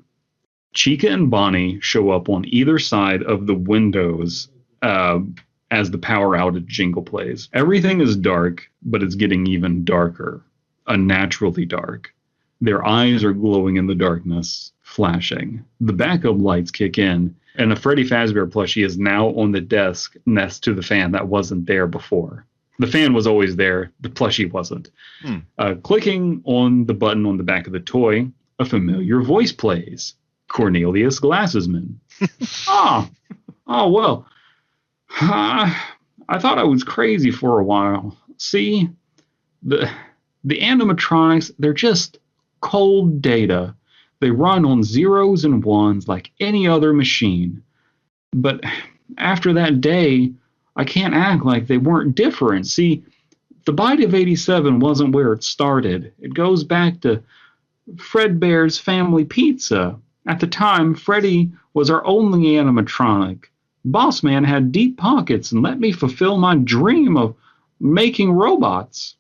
Chica and Bonnie show up on either side of the windows as the power outage jingle plays. Everything is dark, but it's getting even darker. Unnaturally dark. Their eyes are glowing in the darkness, flashing. The backup lights kick in, and a Freddy Fazbear plushie is now on the desk next to the fan that wasn't there before. The fan was always there, the plushie wasn't. Clicking on the button on the back of the toy, a familiar voice plays. Cornelius Glassesman. Oh, well. I thought I was crazy for a while. See, the animatronics, they're just cold data. They run on zeros and ones like any other machine. But after that day, I can't act like they weren't different. See, the bite of 87 wasn't where it started. It goes back to Fredbear's Family Pizza. At the time, Freddy was our only animatronic. Boss Man had deep pockets and let me fulfill my dream of making robots.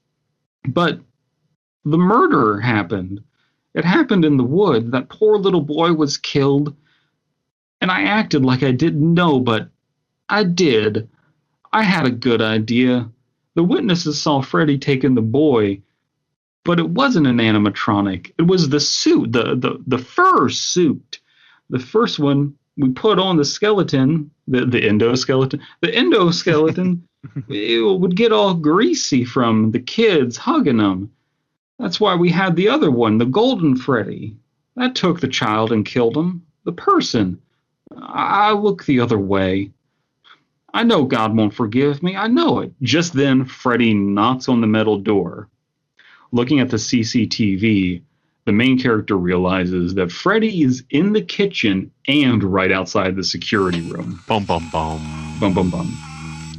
But the murder happened. It happened in the wood. That poor little boy was killed. And I acted like I didn't know, but I did. I had a good idea. The witnesses saw Freddy taking the boy, but it wasn't an animatronic. It was the suit, the fur suit. The first one we put on the skeleton, the endoskeleton. The endoskeleton, it would get all greasy from the kids hugging him. That's why we had the other one, the Golden Freddy. That took the child and killed him. The person. I look the other way. I know God won't forgive me. I know it. Just then, Freddy knocks on the metal door. Looking at the CCTV, the main character realizes that Freddy is in the kitchen and right outside the security room. Bum, bum, bum. Bum, bum, bum.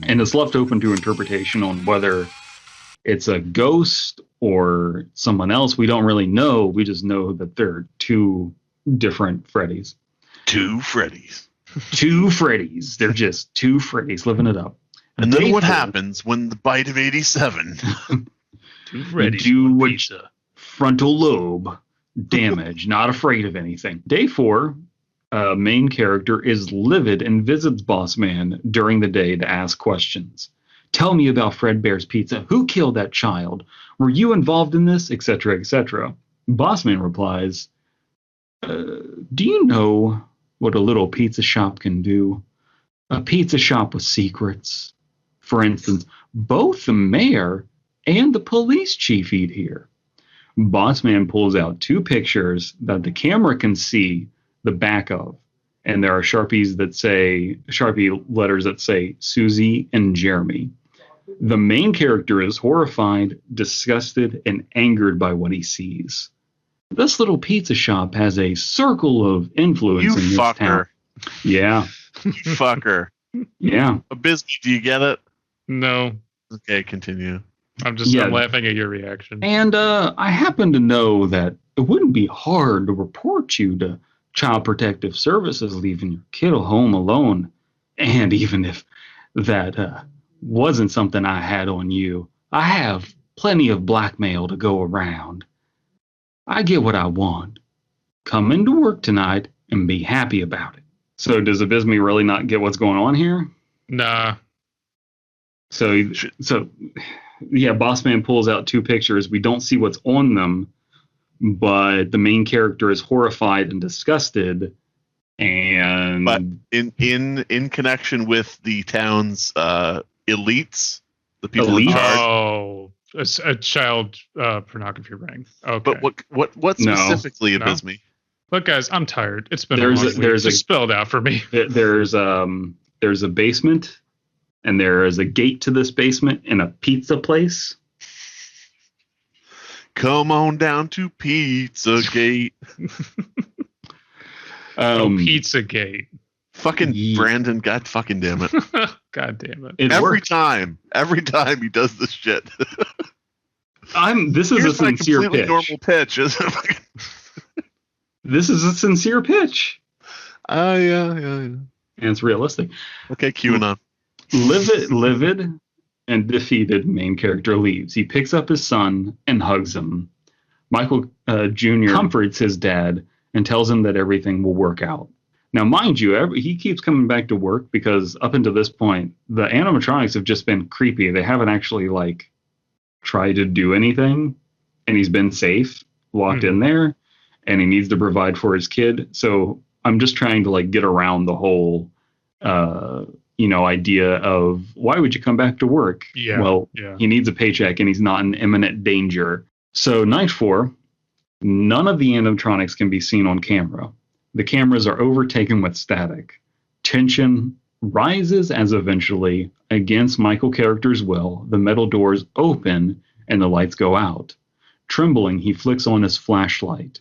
And it's left open to interpretation on whether it's a ghost or someone else. We don't really know. We just know that there are two different Freddys. Two Freddys. Two Freddys. They're just two Freddys living it up. And then what happens when the bite of 87? Two Freddys. Do pizza. Frontal lobe damage. Not afraid of anything. Day 4, main character is livid and visits Boss Man during the day to ask questions. Tell me about Fredbear's Pizza. Who killed that child? Were you involved in this? Etc. etc. Boss Man replies, do you know what a little pizza shop can do? A pizza shop with secrets. For instance, both the mayor and the police chief eat here. Boss Man pulls out 2 pictures that the camera can see the back of. And there are Sharpie letters that say Susie and Jeremy. The main character is horrified, disgusted, and angered by what he sees. This little pizza shop has a circle of influence in this town. Yeah. You fucker. Yeah. Abysmii, do you get it? No. Okay, continue. I'm laughing at your reaction. And I happen to know that it wouldn't be hard to report you to Child Protective Services leaving your kid home alone. And even if that wasn't something I had on you, I have plenty of blackmail to go around. I get what I want. Come into work tonight and be happy about it. So does Abysmii really not get what's going on here? Nah. So yeah, Boss Man pulls out 2 pictures. We don't see what's on them, but the main character is horrified and disgusted. And but in connection with the town's elites, the people in charge. Oh, a child pornography ring. Okay. But what specifically, Abysmii? Look, guys, I'm tired. It's been a long week. Just spell it out for me. There's a basement. And there is a gate to this basement and a pizza place. Come on down to Pizzagate. Pizzagate. Fucking Brandon, God fucking damn it. God damn it. Every time he does this shit. This is a sincere pitch. Normal pitch, isn't it? This is a sincere pitch. Yeah. And it's realistic. Okay, QAnon. Livid and defeated, main character leaves. He picks up his son and hugs him. Michael Jr. comforts his dad and tells him that everything will work out. Now, mind you, he keeps coming back to work because up until this point, the animatronics have just been creepy. They haven't actually tried to do anything, and he's been safe, locked in there, and he needs to provide for his kid. So I'm just trying to get around the whole idea of why would you come back to work? Yeah. Well, he needs a paycheck and he's not in imminent danger. So night 4, none of the animatronics can be seen on camera. The cameras are overtaken with static. Tension rises as eventually, against Michael character's will, the metal doors open and the lights go out. Trembling, he flicks on his flashlight.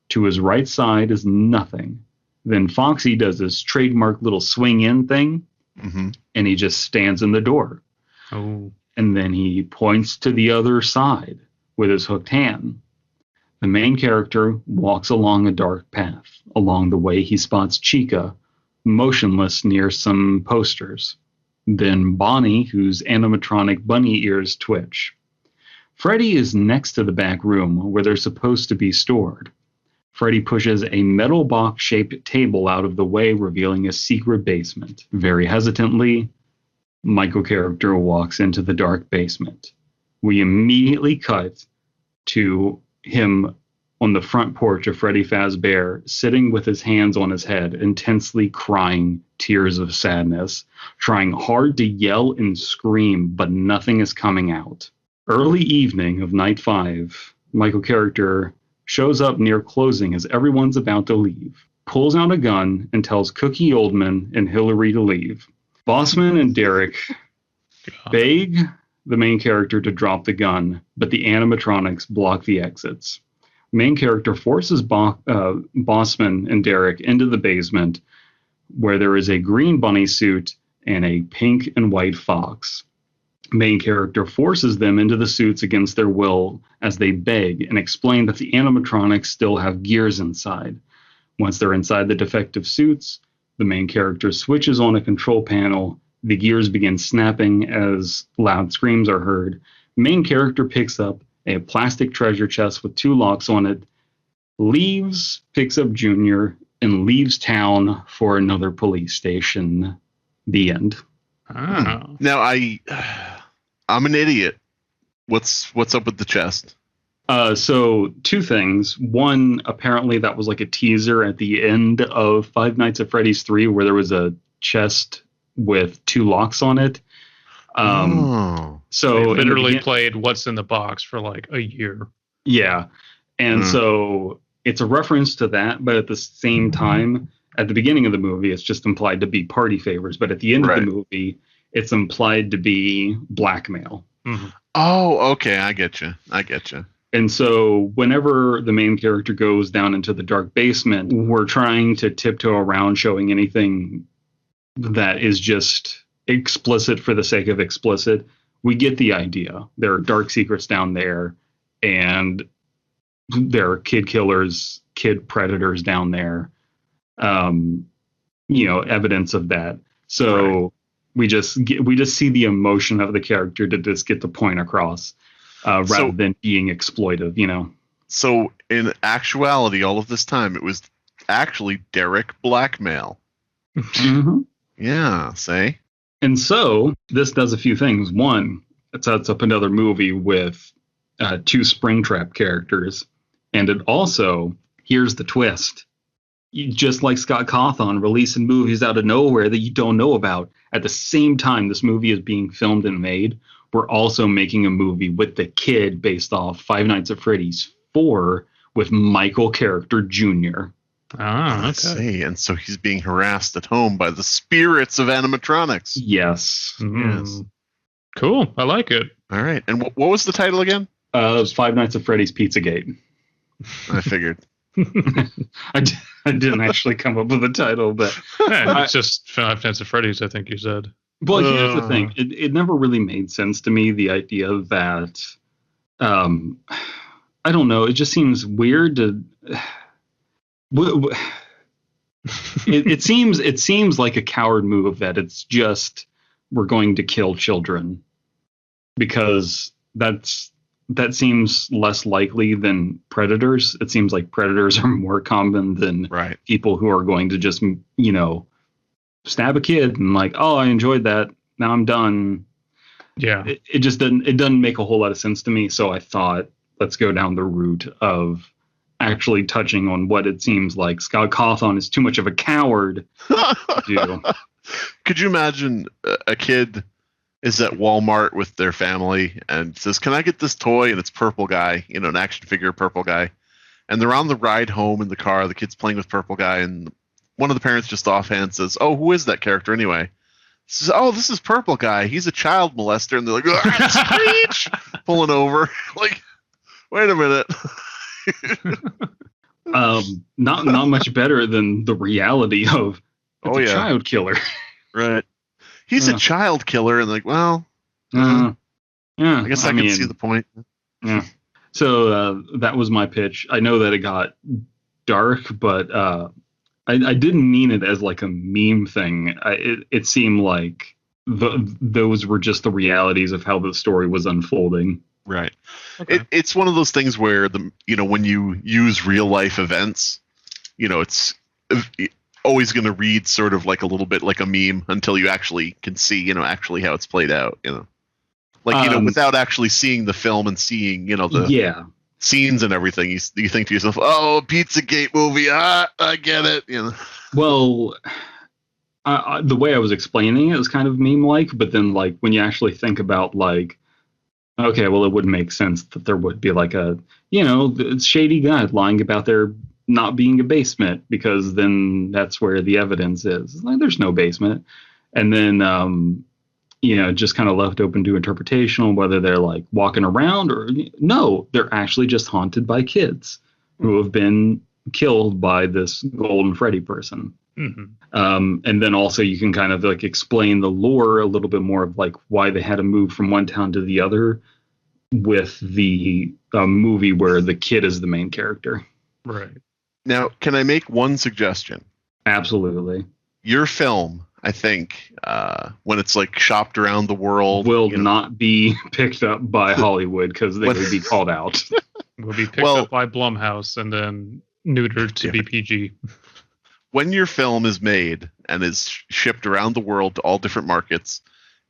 To his right side is nothing. Then Foxy does his trademark little swing in thing. And he just stands in the door. Oh. And then he points to the other side with his hooked hand. The main character walks along a dark path. Along the way, he spots Chica, motionless near some posters. Then Bonnie, whose animatronic bunny ears twitch. Freddy is next to the back room where they're supposed to be stored. Freddy pushes a metal box-shaped table out of the way, revealing a secret basement. Very hesitantly, Michael character walks into the dark basement. We immediately cut to him on the front porch of Freddy Fazbear, sitting with his hands on his head, intensely crying tears of sadness, trying hard to yell and scream, but nothing is coming out. Early evening of night 5, Michael character shows up near closing as everyone's about to leave, pulls out a gun, and tells Cookie Oldman and Hillary to leave. Bossman and Derek beg the main character to drop the gun, but the animatronics block the exits. Main character forces Bossman and Derek into the basement, where there is a green bunny suit and a pink and white fox. Main character forces them into the suits against their will as they beg and explain that the animatronics still have gears inside. Once they're inside the defective suits, the main character switches on a control panel. The gears begin snapping as loud screams are heard. Main character picks up a plastic treasure chest with 2 locks on it, leaves, picks up Junior, and leaves town for another police station. The end. Oh. Now I'm an idiot. What's up with the chest? So 2 things. One, apparently that was like a teaser at the end of Five Nights at Freddy's 3 where there was a chest with 2 locks on it. So they literally played What's in the Box for like a year. Yeah. And so it's a reference to that, but at the same time, at the beginning of the movie, it's just implied to be party favors. But at the end of the movie, it's implied to be blackmail. Mm-hmm. Oh, okay. I get you. And so whenever the main character goes down into the dark basement, we're trying to tiptoe around showing anything that is just explicit for the sake of explicit. We get the idea. There are dark secrets down there, and there are kid killers, kid predators down there. Evidence of that. So we just see the emotion of the character to just get the point across, rather than being exploitive. So in actuality, all of this time, it was actually Derek blackmail. Mm-hmm. Yeah, say. And so this does a few things. One, it sets up another movie with 2 Springtrap characters. And it also, here's the twist, just like Scott Cawthon releasing movies out of nowhere that you don't know about. At the same time this movie is being filmed and made, we're also making a movie with the kid based off Five Nights at Freddy's 4 with Michael character Jr. Ah, okay. I see. And so he's being harassed at home by the spirits of animatronics. Yes. Yes. Cool. I like it. All right. And what was the title again? It was Five Nights at Freddy's Pizzagate. I figured. I didn't actually come up with a title, but it's just Five Nights at Freddy's, I think you said. Well, here's the thing. It never really made sense to me, the idea that, I don't know, it just seems weird to... It seems like a coward move that it's just we're going to kill children, because that seems less likely than predators. It seems like predators are more common than people who are going to just stab a kid and like, oh, I enjoyed that, now I'm done. Yeah, it just doesn't make a whole lot of sense to me. So I thought, let's go down the route of actually touching on what it seems like Scott Cawthon is too much of a coward to do. Could you imagine a kid is at Walmart with their family and says, can I get this toy? And it's Purple Guy, an action figure Purple Guy. And they're on the ride home in the car. The kid's playing with Purple Guy. And one of the parents just offhand says, oh, who is that character anyway? Says, oh, this is Purple Guy. He's a child molester. And they're like, screech! Pulling over. Like, wait a minute. Not much better than the reality of a child killer. Right. He's a child killer, and like, well, yeah. I guess I can see the point. Yeah. So that was my pitch. I know that it got dark, but I didn't mean it as like a meme thing. It seemed like those were just the realities of how the story was unfolding. Right. Okay. It's one of those things where when you use real life events, it's always going to read sort of like a little bit like a meme until you actually can see, actually how it's played out, like, without actually seeing the film and seeing, the scenes and everything, you think to yourself, oh, Pizzagate movie. I get it. Well, the way I was explaining it was kind of meme like, but then like when you actually think about like, okay, well, it would make sense that there would be like a the shady guy lying about there not being a basement, because then that's where the evidence is. It's like, there's no basement. And then, just kind of left open to interpretation on whether they're like walking around or no, they're actually just haunted by kids who have been killed by this Golden Freddy person. Mm-hmm. And then also you can kind of like explain the lore a little bit more of like why they had to move from one town to the other with the movie where the kid is the main character. Right. Now, can I make one suggestion? Absolutely. Your film, I think, when it's like shopped around the world, will not be picked up by Hollywood because they would be called out. Will be picked up by Blumhouse and then neutered to be PG. When your film is made and is shipped around the world to all different markets,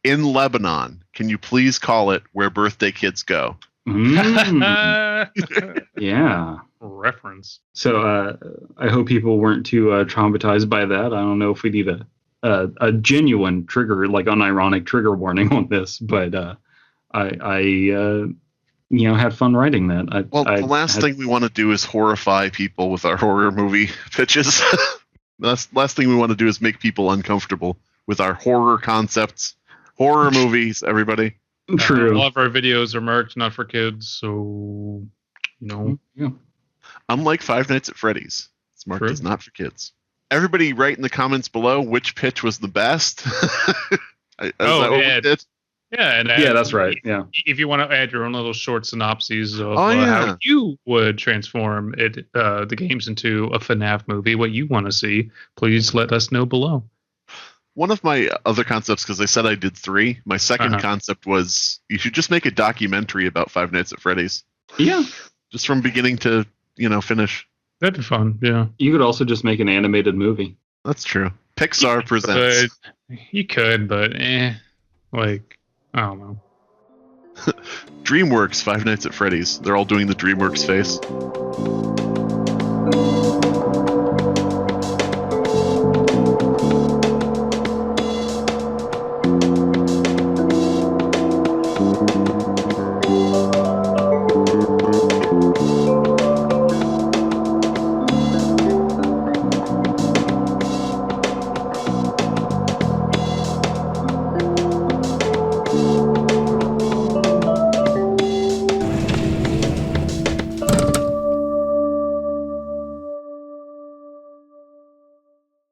in Lebanon, can you please call it Where Birthday Kids Go? Yeah. Reference. So I hope people weren't too traumatized by that. I don't know if we need a genuine trigger, like unironic trigger warning on this, but I had fun writing that. The last thing we want to do is horrify people with our horror movie pitches. Last thing we want to do is make people uncomfortable with our horror concepts. Horror movies, everybody. True. All of our videos are marked not for kids, so Yeah. Unlike Five Nights at Freddy's, it's marked as not for kids. Everybody write in the comments below which pitch was the best. Is that what we did? Yeah, and that's right. Yeah. If you want to add your own little short synopses of how you would transform the games into a FNAF movie, what you want to see, please let us know below. One of my other concepts, because I said I did 3, my second concept was you should just make a documentary about Five Nights at Freddy's. Yeah. Just from beginning to, finish. That'd be fun, yeah. You could also just make an animated movie. That's true. Pixar presents. You could, but I don't know. DreamWorks, Five Nights at Freddy's. They're all doing the DreamWorks face.